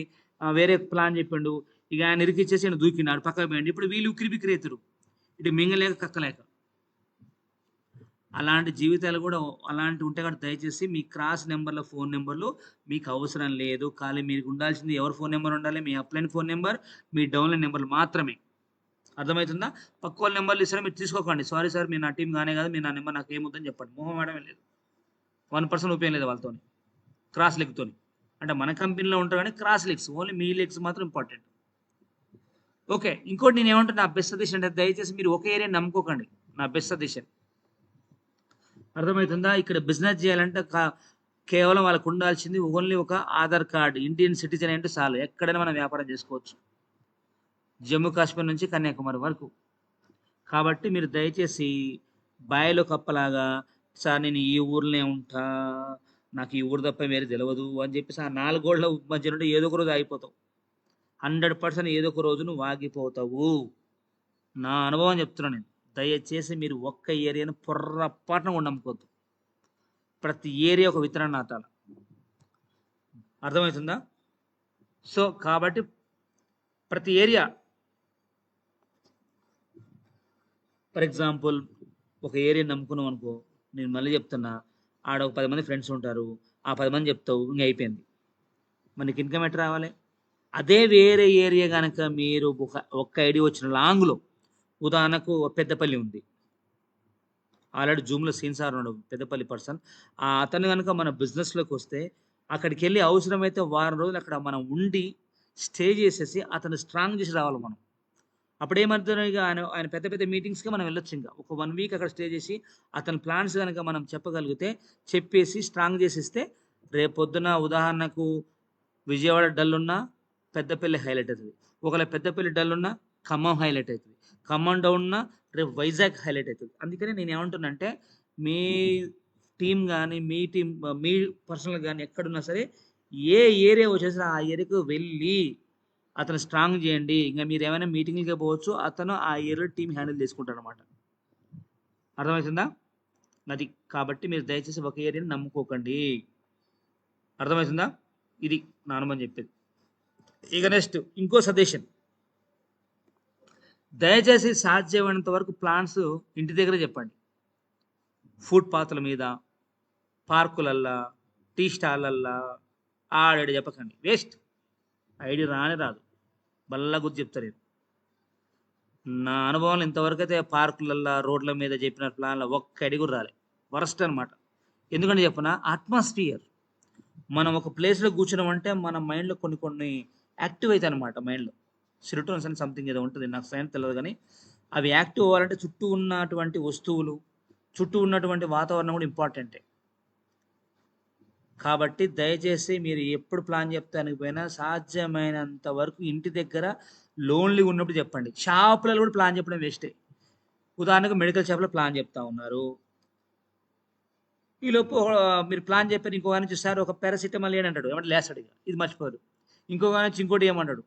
వేరే ప్లాన్ చెప్పిండు. ఇక ఆయన ఇరికిచ్చేసి ఆయన దూకినాడు, పక్కకు పోయండి. ఇప్పుడు వీళ్ళు ఉక్కిరి బిక్కిరి అవుతారు, ఇటు మింగలేక కక్కలేక. అలాంటి జీవితాలు కూడా అలాంటి ఉంటే కూడా దయచేసి మీ క్రాస్ నెంబర్ల ఫోన్ నెంబర్లు మీకు అవసరం లేదు. ఖాళీ మీకు ఉండాల్సింది ఎవరి ఫోన్ నెంబర్ ఉండాలి? మీ అప్లైన్ ఫోన్ నెంబర్, మీ డౌన్లైన్ నెంబర్లు మాత్రమే. అర్థమవుతుందా? పక్క వాళ్ళ నెంబర్లు ఇస్తారా మీరు తీసుకోకండి. సారీ సార్, మీరు నా టీం కానే కాదు, మీరు నా నెంబర్ నాకు ఏముందని చెప్పండి. మొహం వాడమే లేదు. 1% ఉపయోగం లేదు వాళ్ళతో, క్రాస్ లెగ్తో. అంటే మన కంపెనీలో ఉంటారు కానీ క్రాస్ లెగ్స్, ఓన్లీ మీ లెగ్స్ మాత్రం ఇంపార్టెంట్. ఓకే, ఇంకోటి నేను ఏమంటాను, నా బెస్ట్ సజెషన్ అంటే దయచేసి మీరు ఒక ఏరియా నమ్ముకోకండి. నా బెస్ట్ సజెషన్ అర్థమవుతుందా? ఇక్కడ బిజినెస్ చేయాలంటే కేవలం వాళ్ళకు ఉండాల్సింది ఓన్లీ ఒక ఆధార్ కార్డు, ఇండియన్ సిటిజన్ అంటే చాలు. ఎక్కడైనా మనం వ్యాపారం చేసుకోవచ్చు, జమ్మూ కాశ్మీర్ నుంచి కన్యాకుమారి వరకు. కాబట్టి మీరు దయచేసి బాయిలో కప్పలాగా, సార్ నేను ఈ ఊర్లోనే ఉంటా, నాకు ఈ ఊరు తప్ప వేరే తెలియదు అని చెప్పేసి ఆ 4 గోళ్ల మధ్య నుండి ఏదో ఒక రోజు ఆగిపోతావు. 100% ఏదో ఒక రోజు నువ్వు ఆగిపోతావు. నా అనుభవం చెప్తున్నా నేను. దయచేసి మీరు ఒక్క ఏరియాను పొర్రపాటున కూడా నమ్ముకోవద్దు. ప్రతి ఏరియా ఒక విత్తనం నాటాలి. అర్థమవుతుందా? సో కాబట్టి ప్రతి ఏరియా, ఫర్ ఎగ్జాంపుల్ ఒక ఏరియా నమ్ముకున్నాం అనుకో, నేను మళ్ళీ చెప్తున్నా, ఆడ ఒక 10 మంది ఫ్రెండ్స్ ఉంటారు, ఆ 10 మంది చెప్తావు, ఇంక అయిపోయింది. మనకి ఇన్కమ్ ఎట్లా రావాలి? అదే వేరే ఏరియా కనుక మీరు ఒక్క ఐడి వచ్చిన లాంగ్లో, ఉదాహరణకు పెద్దపల్లి ఉంది, ఆల్రెడీ జూమ్లో సీన్ సార్ ఉన్నాడు, పెద్దపల్లి పర్సన్. అతను కనుక మన బిజినెస్లోకి వస్తే అక్కడికి వెళ్ళి అవసరమైతే వారం రోజులు అక్కడ మనం ఉండి స్టే చేసేసి అతను స్ట్రాంగ్ చేసి రావాలి మనం. అప్పుడు ఏమవుతుంది, ఇక ఆయన పెద్ద మీటింగ్స్కి మనం వెళ్ళొచ్చు. ఇంకా ఒక 1 వీక్ అక్కడ స్టే చేసి అతని ప్లాన్స్ కనుక మనం చెప్పగలిగితే, చెప్పేసి స్ట్రాంగ్ చేసిస్తే, రేపొద్దున ఉదాహరణకు విజయవాడ డల్ ఉన్నా పెద్దపల్లి హైలైట్ అవుతుంది, ఒకవేళ పెద్దపల్లి డల్ ఉన్నా ఖమ్మం హైలైట్ అవుతుంది, ఖమ్మం డౌన్ ఉన్నా రేపు వైజాగ్ హైలైట్ అవుతుంది. అందుకని నేను ఏమంటున్నానంటే, మీ టీం కానీ మీ పర్సనల్ కానీ ఎక్కడున్నా సరే, ఏ ఏరియా వచ్చేసి ఆ ఏరియాకు వెళ్ళి అతను స్ట్రాంగ్ చేయండి. ఇంకా మీరు ఏమైనా మీటింగ్లకి పోవచ్చు, అతను ఆ ఏరియా టీం హ్యాండిల్ చేసుకుంటాడు అనమాట. అర్థమవుతుందా? అది కాబట్టి మీరు దయచేసి ఒక ఏరియాని నమ్ముకోకండి. అర్థమవుతుందా? ఇది నా అనుభవం చెప్పేది. ఇక నెక్స్ట్ ఇంకో సజెషన్, దయచేసి సాధ్యమైనంత వరకు ప్లాన్స్ ఇంటి దగ్గర చెప్పండి. ఫుడ్ పాత్రల మీద, పార్కులల్లా, టీ స్టాల్లల్లా ఆడాడు చెప్పకండి. వేస్ట్. ఐడి రానే రాదు, బల్ల గుర్తు చెప్తారు. నా అనుభవంలో ఇంతవరకు అయితే పార్కులల్లో రోడ్ల మీద చెప్పిన ప్లాన్లో ఒక్క అడుగు రాలే. వరస్ట్ అనమాట. ఎందుకంటే చెప్పిన అట్మాస్ఫియర్, మనం ఒక ప్లేస్లో కూర్చున్నామంటే మన మైండ్లో కొన్ని కొన్ని యాక్టివ్ అవుతాయి అనమాట. మైండ్లో సిరోటోనిన్ అని సంథింగ్ ఏదో ఉంటుంది, నాకు సైన్స్ తెలియదు, కానీ అవి యాక్టివ్ అవ్వాలంటే చుట్టూ ఉన్నటువంటి వస్తువులు, చుట్టూ ఉన్నటువంటి వాతావరణం కూడా ఇంపార్టెంటే. కాబట్టి దయచేసి మీరు ఎప్పుడు ప్లాన్ చెప్తానికి పోయినా సాధ్యమైనంత వరకు ఇంటి దగ్గర లోన్లీ ఉన్నప్పుడు చెప్పండి. షాపులలో కూడా ప్లాన్ చెప్పడం వేస్టే. ఉదాహరణకు మెడికల్ షాప్లో ప్లాన్ చెప్తా ఉన్నారు, ఈలోపు మీరు ప్లాన్ చెప్పారు, ఇంకో ఆయన చూసారు ఒక పారాసిటమాల్ ఏడు అంటాడు, ఏమంటే లేస్తాడు, ఇక ఇది మర్చిపోరు. ఇంకో ఆయన ఇంకోటి ఏమంటాడు.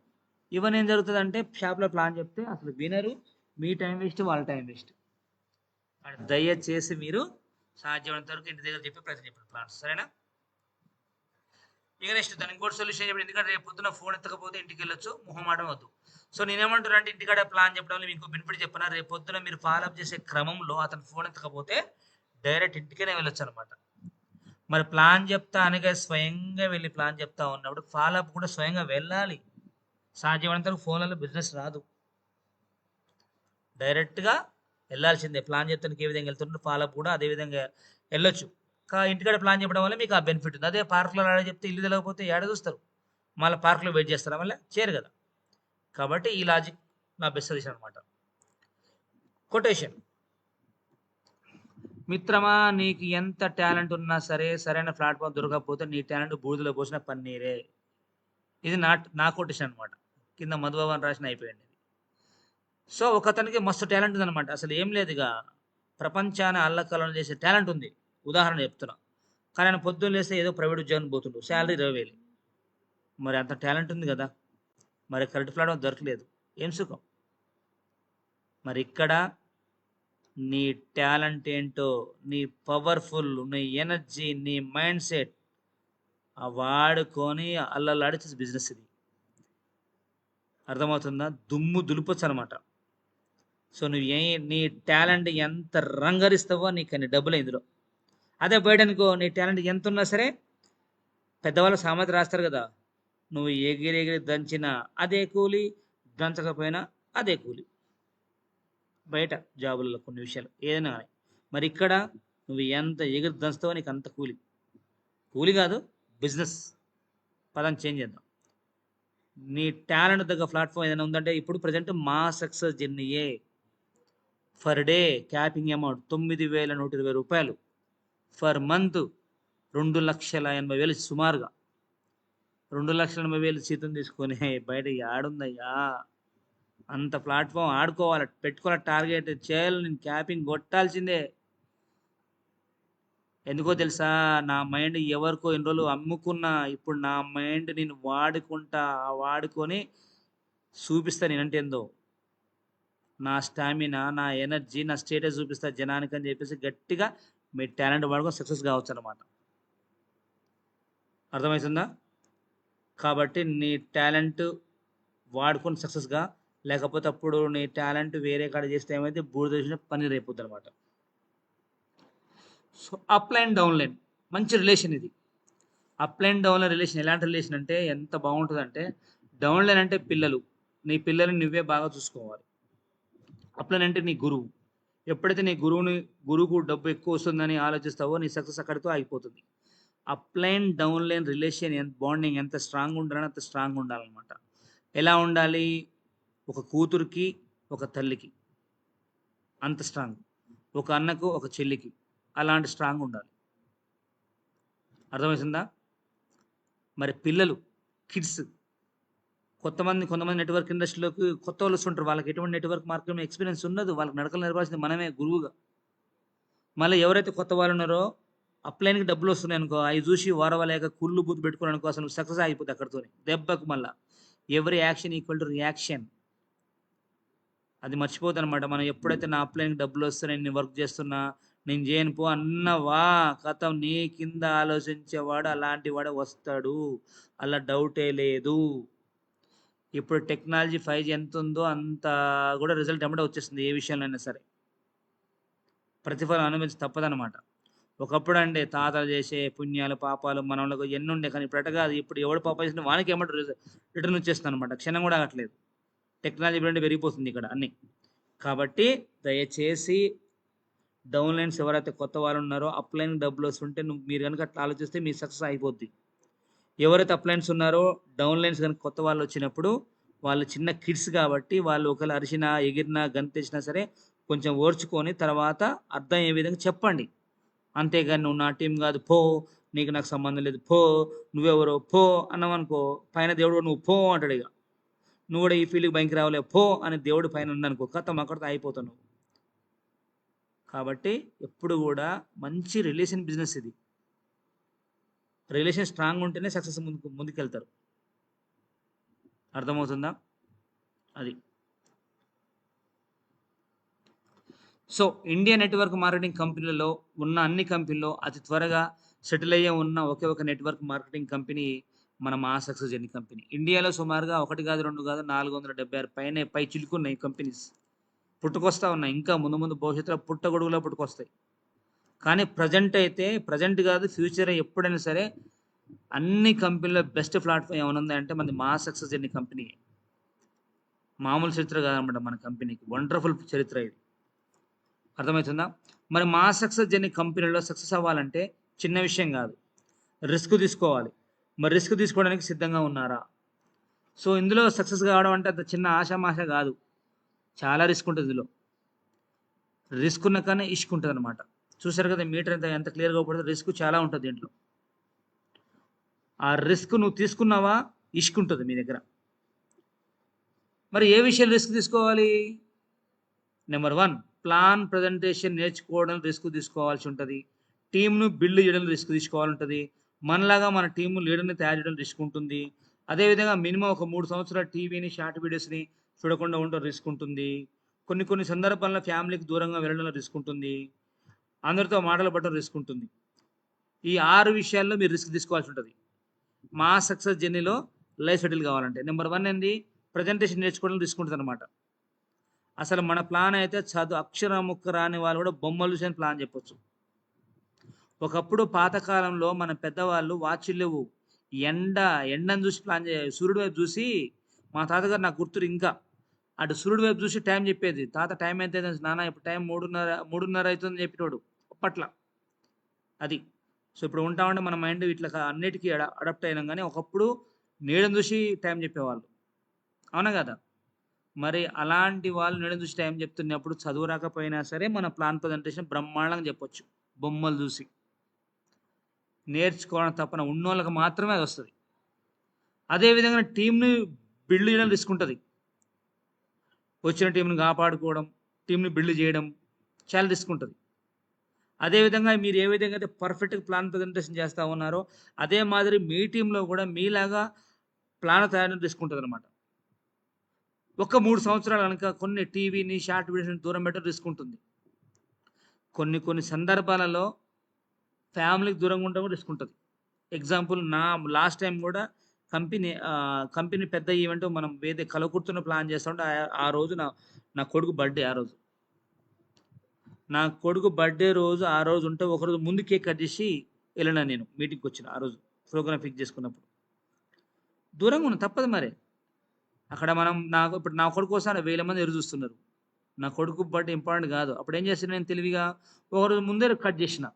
ఇవన్నీ ఏం జరుగుతుందంటే షాప్లో ప్లాన్ చెప్తే అసలు వినరు, మీ టైం వేస్ట్, వాళ్ళ టైం వేస్ట్. దయచేసి మీరు సాధ్యమైనంత వరకు ఇంటి దగ్గర చెప్పి ప్రతి చెప్పండి ప్లాన్స్, సరేనా? ఇక నెక్స్ట్ దానికి ఇంకోటి సొల్యూషన్ చెప్పండి. ఎందుకంటే రేపు పొద్దున ఫోన్ ఎత్తకపోతే ఇంటికి వెళ్ళొచ్చు, మొహమాటం వద్దు. సో నేనేమంటారు అంటే ఇంటికాడ ప్లాన్ చెప్పడం వల్ల మీకు బెనిఫిట్ చెప్పిన, రేపు పొద్దున మీరు ఫాలోఅప్ చేసే క్రమంలో అతను ఫోన్ ఎత్తకపోతే డైరెక్ట్ ఇంటికనే వెళ్ళొచ్చు అనమాట. మరి ప్లాన్ చెప్తా అనగా స్వయంగా వెళ్ళి ప్లాన్ చెప్తా ఉన్నప్పుడు ఫాలోఅప్ కూడా స్వయంగా వెళ్ళాలి. సాధ్యమైనంత వరకు ఫోన్లలో బిజినెస్ రాదు, డైరెక్ట్గా వెళ్ళాల్సిందే. ప్లాన్ చెప్తానికి ఏ విధంగా వెళ్తుంటే ఫాలోఅప్ కూడా అదే విధంగా వెళ్ళొచ్చు. ఇంటికాడ ప్లాన్ చెప్పడం వల్ల మీకు ఆ బెనిఫిట్ ఉంది. అదే పార్కులో ఆడ చెప్తే ఇల్లు తెలియకపోతే ఏడ చూస్తారు, మళ్ళీ పార్కులో వెయిట్ చేస్తారా, మళ్ళీ చేయరు కదా. కాబట్టి ఈ లాజిక్ నా బెస్ట్ సజెషన్ అనమాట. కొటేషన్: మిత్రమా, నీకు ఎంత టాలెంట్ ఉన్నా సరే సరైన ప్లాట్ఫామ్ దొరకకపోతే నీ టాలెంట్ బూడిదలో పోసిన పన్నీరే. ఇది నా కొటేషన్ అనమాట. కింద మధుభవన్ రాసిన అయిపోయింది. సో ఒకతనికి మస్తు టాలెంట్ ఉందన్నమాట, అసలు ఏం లేదుగా, ప్రపంచాన్ని అల్లకల్లోలం చేసే టాలెంట్ ఉంది. ఉదాహరణ చెప్తున్నా, కానీ ఆయన పొద్దున్న లేస్తే ఏదో ప్రైవేట్ ఉద్యోగం పోతుండు, శాలరీ 20,000. మరి అంత టాలెంట్ ఉంది కదా, మరి కరెక్ట్ ప్లాట్ఫామ్ దొరకలేదు, ఏం సుఖం. మరి ఇక్కడ నీ టాలెంట్ ఏంటో, నీ పవర్ఫుల్, నీ ఎనర్జీ, నీ మైండ్ సెట్ వాడుకొని అల్లలాడిచే బిజినెస్ ఇది. అర్థమవుతుందా? దుమ్ము దులుపొచ్చు అనమాట. సో నువ్వు నీ టాలెంట్ ఎంత రంగరిస్తావో నీకు అన్ని డబ్బులు ఇందులో. అదే బయట అనుకో, నీ టాలెంట్ ఎంత ఉన్నా సరే, పెద్దవాళ్ళు సామెత రాస్తారు కదా, నువ్వు ఎగిరెగిరి దంచిన అదే కూలి, దంచకపోయినా అదే కూలి. బయట జాబులలో కొన్ని విషయాలు ఏదైనా కానీ. మరి ఇక్కడ నువ్వు ఎంత ఎగిరి దంచుతావో నీకు అంత కూలి. కూలి కాదు, బిజినెస్ పదం చేంజ్ చేద్దాం. నీ టాలెంట్ తగ్గ ప్లాట్ఫామ్ ఏదైనా ఉందంటే ఇప్పుడు ప్రజెంట్ మా సక్సెస్ జర్నీయే. ఫర్ డే క్యాపింగ్ అమౌంట్ 9,120 రూపాయలు, ఫర్ మంత్ 2,80,000 సుమారుగా. 2,80,000 జీతం తీసుకొని బయట ఆడుందయ్యా. అంత ప్లాట్ఫామ్ ఆడుకోవాలి, పెట్టుకోవాలి, టార్గెట్ చేయాలి, నేను క్యాపింగ్ కొట్టాల్సిందే. ఎందుకో తెలుసా, నా మైండ్ ఎవరికో ఎన్ని రోజులు అమ్ముకున్నా, ఇప్పుడు నా మైండ్ నేను వాడుకొని చూపిస్తా నేనంటే ఏందో. నా స్టామినా, నా ఎనర్జీ, నా స్టేటస్ చూపిస్తా జనానికి అని చెప్పేసి గట్టిగా మీ టాలెంట్ వాడుకొని సక్సెస్ కావచ్చు అనమాట. అర్థమవుతుందా? కాబట్టి నీ టాలెంట్ వాడుకొని సక్సెస్గా, లేకపోతే అప్పుడు నీ టాలెంట్ వేరే కాడ చేస్తే ఏమైతే బూడిద పని రేపుద్ది అనమాట. So up line down line మంచి రిలేషన్ ఇది. Up line down line relation ఎలాంటి రిలేషన్ అంటే ఎంత బాగుంటుంది అంటే, డౌన్ లైన్ అంటే పిల్లలు, నీ పిల్లల్ని నువ్వే బాగా చూసుకోవాలి. అప్ లైన్ అంటే నీ గురువు. ఎప్పుడైతే నీ గురువుకు డబ్బు ఎక్కువ వస్తుందని ఆలోచిస్తావో నీ సక్సెస్ అక్కడితో ఆగిపోతుంది. Up line down line relation bonding ఎంత స్ట్రాంగ్ ఉండాలని అంత స్ట్రాంగ్ ఉండాలన్నమాట. ఎలా ఉండాలి? ఒక కూతురికి ఒక తల్లికి అంత స్ట్రాంగ్, ఒక అన్నకు ఒక చెల్లికి అలాంటి స్ట్రాంగ్ ఉండాలి. అర్థమవుతుందా? మరి పిల్లలు, కిడ్స్, కొంతమంది నెట్వర్క్ ఇండస్ట్రీలోకి కొత్త వాళ్ళు వస్తుంటారు, వాళ్ళకి ఎటువంటి నెట్వర్క్ మార్కెటింగ్ ఎక్స్పీరియన్స్ ఉండదు, వాళ్ళకి నడకలు నేర్పాల్సింది మనమే గురువుగా. మళ్ళీ ఎవరైతే కొత్త వాళ్ళు ఉన్నారో అప్లైన్కి డబ్బులు వస్తున్నాయి అనుకో, అవి చూసి వారవలేక కుళ్ళు బూతు పెట్టుకుని అనుకో, అసలు సక్సెస్ అయిపోతుంది అక్కడితో దెబ్బకు. మళ్ళీ ఎవరి యాక్షన్ ఈక్వల్ టు రియాక్షన్, అది మర్చిపోతుంది అనమాట. మనం ఎప్పుడైతే నా అప్లైన్కి డబ్బులు వస్తున్నాయి, నేను వర్క్ చేస్తున్నా, నేను చేయను పో అన్నవా, కథం నీ కింద ఆలోచించేవాడు అలాంటి వాడు వస్తాడు, అలా డౌటే లేదు. ఇప్పుడు టెక్నాలజీ 5G ఎంత ఉందో అంత కూడా రిజల్ట్ ఎమ్మడే వచ్చేస్తుంది ఏ విషయంలో అయినా సరే. ప్రతిఫలం అనుభవించి తప్పదనమాట. ఒకప్పుడు అంటే తాతలు చేసే పుణ్యాలు పాపాలు మనలకు ఎన్ని ఉండే, కానీ ఇప్పుడు కాదు. ఇప్పుడు ఎవడు పాప చేసిన వానికి ఏమంటారు రిటర్న్ వచ్చేస్తుంది అనమాట, క్షణం కూడా ఆగట్లేదు. టెక్నాలజీ పెరిగిపోతుంది ఇక్కడ అన్ని. కాబట్టి దయచేసి డౌన్లైన్స్ ఎవరైతే కొత్త వాళ్ళు ఉన్నారో అప్లైన్ డబ్బులు వస్తుంటే మీరు కనుక అట్లా ఆలోచిస్తే మీ సక్సెస్ అయిపోద్ది. ఎవరైతే అప్లైన్స్ ఉన్నారో డౌన్లైన్స్ కనుక కొత్త వాళ్ళు వచ్చినప్పుడు వాళ్ళు చిన్న కిడ్స్ కాబట్టి వాళ్ళు ఒకవేళ అరిచినా ఎగిరినా గంతేసినా సరే కొంచెం ఓర్చుకొని తర్వాత అర్థమయ్యే విధంగా చెప్పండి. అంతేగాని నువ్వు నా టీం కాదు పో, నీకు నాకు సంబంధం లేదు పో, నువ్వెవరో పో అన్నావనుకో పైన దేవుడు నువ్వు పో అంటాడు. ఇక నువ్వు కూడా ఈ ఫీల్డ్కి భయంకి రావలే పో అని దేవుడు పైన ఉన్నానుకో కథం అక్కడితో అయిపోతావు నువ్వు. కాబట్టి ఎప్పుడు కూడా మంచి రిలేషన్ బిజినెస్ ఇది. రిలేషన్ స్ట్రాంగ్ ఉంటేనే సక్సెస్ ముందుకెళ్తారు. అర్థమవుతుందా? అది. సో ఇండియా నెట్వర్క్ మార్కెటింగ్ కంపెనీలలో ఉన్న అన్ని కంపెనీలో అతి త్వరగా సెటిల్ అయ్యే ఉన్న ఒకే ఒక నెట్వర్క్ మార్కెటింగ్ కంపెనీ మన మా సక్సెస్ జర్నీ కంపెనీ. ఇండియాలో సుమారుగా 1 కాదు 2 కాదు 476 పై చిలుకున్నాయి కంపెనీస్ పుట్టుకొస్తా ఉన్నాయి. ఇంకా ముందు ముందు భవిష్యత్తులో పుట్టగొడుగులో పుట్టుకొస్తాయి. కానీ ప్రజెంట్ కాదు ఫ్యూచర్ ఎప్పుడైనా సరే అన్ని కంపెనీలో బెస్ట్ ప్లాట్ఫామ్ ఏమైనా అంటే మనది మా సక్సెస్ జర్నీ కంపెనీ. మామూలు చరిత్ర కాదన్నమాట మన కంపెనీకి, వండర్ఫుల్ చరిత్ర ఇది. అర్థమవుతుందా? మరి మా సక్సెస్ జర్నీ కంపెనీలో సక్సెస్ అవ్వాలంటే చిన్న విషయం కాదు, రిస్క్ తీసుకోవాలి. మరి రిస్క్ తీసుకోవడానికి సిద్ధంగా ఉన్నారా? సో ఇందులో సక్సెస్ కావడం అంటే అంత చిన్న ఆశామాష కాదు, చాలా రిస్క్ ఉంటుంది. ఇందులో రిస్క్ ఉన్న కానీ ఇష్క్ ఉంటుంది అనమాట. చూసారు కదా మీటర్ ఎంత క్లియర్గా పడుతుంది, రిస్క్ చాలా ఉంటుంది దీంట్లో. ఆ రిస్క్ నువ్వు తీసుకున్నావా ఇష్క్ ఉంటుంది మీ దగ్గర. మరి ఏ విషయాలు రిస్క్ తీసుకోవాలి? నెంబర్ 1 ప్లాన్ ప్రజెంటేషన్ నేర్చుకోవడం రిస్క్ తీసుకోవాల్సి ఉంటుంది. టీంను బిల్డ్ చేయడం రిస్క్ తీసుకోవాలి ఉంటుంది. మనలాగా మన టీము లీడర్ని తయారు చేయడం రిస్క్ ఉంటుంది. అదేవిధంగా మినిమం ఒక 3 సంవత్సరాల టీవీని షార్ట్ వీడియోస్ని చూడకుండా ఉండడం రిస్క్ ఉంటుంది. కొన్ని సందర్భాల్లో ఫ్యామిలీకి దూరంగా వెళ్ళడంలో రిస్క్ ఉంటుంది. అందరితో మాటలు పడడం రిస్క్ ఉంటుంది. ఈ 6 విషయాల్లో మీరు రిస్క్ తీసుకోవాల్సి ఉంటుంది మా సక్సెస్ జర్నీలో లైఫ్ సెటిల్ కావాలంటే. నెంబర్ 1 ఏంది? ప్రజెంటేషన్ నేర్చుకోవడం రిస్క్ ఉంటుంది అనమాట. అసలు మన ప్లాన్ అయితే అక్షరం ముక్క రాని వాళ్ళు కూడా బొమ్మలు చూసి ప్లాన్ చెప్పొచ్చు. ఒకప్పుడు పాతకాలంలో మన పెద్దవాళ్ళు వాచ్లు లేవు, ఎండను చూసి ప్లాన్ సూర్యుడి వైపు చూసి, మా తాతగారు నాకు గుర్తురు ఇంకా అటు సూర్యుడి వైపు చూసి టైం చెప్పేది. తాత టైం అయితే నాన్న ఇప్పుడు టైం 3:30 అవుతుందని చెప్పేటోడు అప్పట్లో. అది. సో ఇప్పుడు ఉంటామంటే మన మైండ్ ఇట్లా అన్నిటికీ అడాప్ట్ అయినాం. కానీ ఒకప్పుడు నీడను చూసి టైం చెప్పేవాళ్ళు, అవునా కదా? మరి అలాంటి వాళ్ళు నీడను చూసి టైం చెప్తున్నప్పుడు చదువు రాకపోయినా సరే మన ప్లాన్ ప్రజెంటేషన్ బ్రహ్మాండంగా చెప్పొచ్చు బొమ్మలు చూసి. నేర్చుకోవడం తప్పన ఉన్నోళ్ళకి మాత్రమే అది వస్తుంది. అదేవిధంగా టీంని బిల్డ్ చేయడం రిస్క్ ఉంటుంది. వచ్చిన టీంని కాపాడుకోవడం, టీంని బిల్డ్ చేయడం చాలా రిస్క్ ఉంటుంది. అదేవిధంగా మీరు ఏ విధంగా అయితే పర్ఫెక్ట్గా ప్లాన్ ప్రజెంటేషన్ చేస్తూ ఉన్నారో అదే మాదిరి మీ టీంలో కూడా మీలాగా ప్లాన్ తయారు రిస్క్ ఉంటుంది అనమాట. ఒక 3 సంవత్సరాలు కనుక కొన్ని టీవీని షార్ట్ వీడియోస్ని దూరం పెట్టడం రిస్క్ ఉంటుంది. కొన్ని సందర్భాలలో ఫ్యామిలీకి దూరంగా ఉండడం రిస్క్ ఉంటుంది. ఎగ్జాంపుల్ నా లాస్ట్ టైం కూడా కంపెనీ పెద్ద ఈవెంట్ మనం వేరే కలకుర్తున్న ప్లాన్ చేస్తూ ఉంటే ఆ రోజు నా కొడుకు బర్త్డే. నా కొడుకు బర్త్డే రోజు ఆ రోజు ఉంటే ఒకరోజు ముందు కేక్ కట్ చేసి వెళ్ళినా. నేను మీటింగ్కి వచ్చిన ఆ రోజు ప్రోగ్రామ్ ఫిక్స్ చేసుకున్నప్పుడు దూరంగా ఉన్నా, తప్పదు మరి. అక్కడ ఇప్పుడు నా కొడుకు కోసం 1000 మంది ఎదురు చూస్తున్నారు. నా కొడుకు బర్త్డే ఇంపార్టెంట్ కాదు. అప్పుడు ఏం చేసిన నేను తెలివిగా ఒకరోజు ముందే కట్ చేసిన,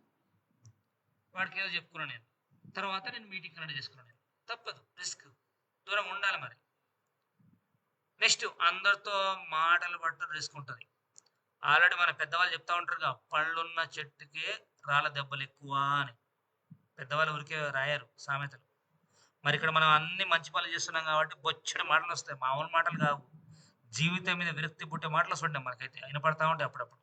వాడికి ఏదో చెప్పుకున్నాను నేను. తర్వాత నేను మీటింగ్ కనెక్ట్ చేసుకున్నాను. నేను తప్పదు, రిస్క్, దూరం ఉండాలి మరి. నెక్స్ట్ అందరితో మాటలు పట్టడం రిస్క్ ఉంటుంది. ఆల్రెడీ మన పెద్దవాళ్ళు చెప్తా ఉంటారుగా, పళ్ళున్న చెట్టుకే రాళ్ళ దెబ్బలు ఎక్కువ అని. పెద్దవాళ్ళు ఊరికే రాయారు సామెతలు. మరి ఇక్కడ మనం అన్ని మంచి పనులు చేస్తున్నాం కాబట్టి బొచ్చడి మాటలు వస్తాయి, మామూలు మాటలు కావు. జీవితం మీద విరక్తి పుట్టే మాటలు వస్తుంటాయి మనకైతే, వినపడతా ఉంటాయి అప్పుడప్పుడు.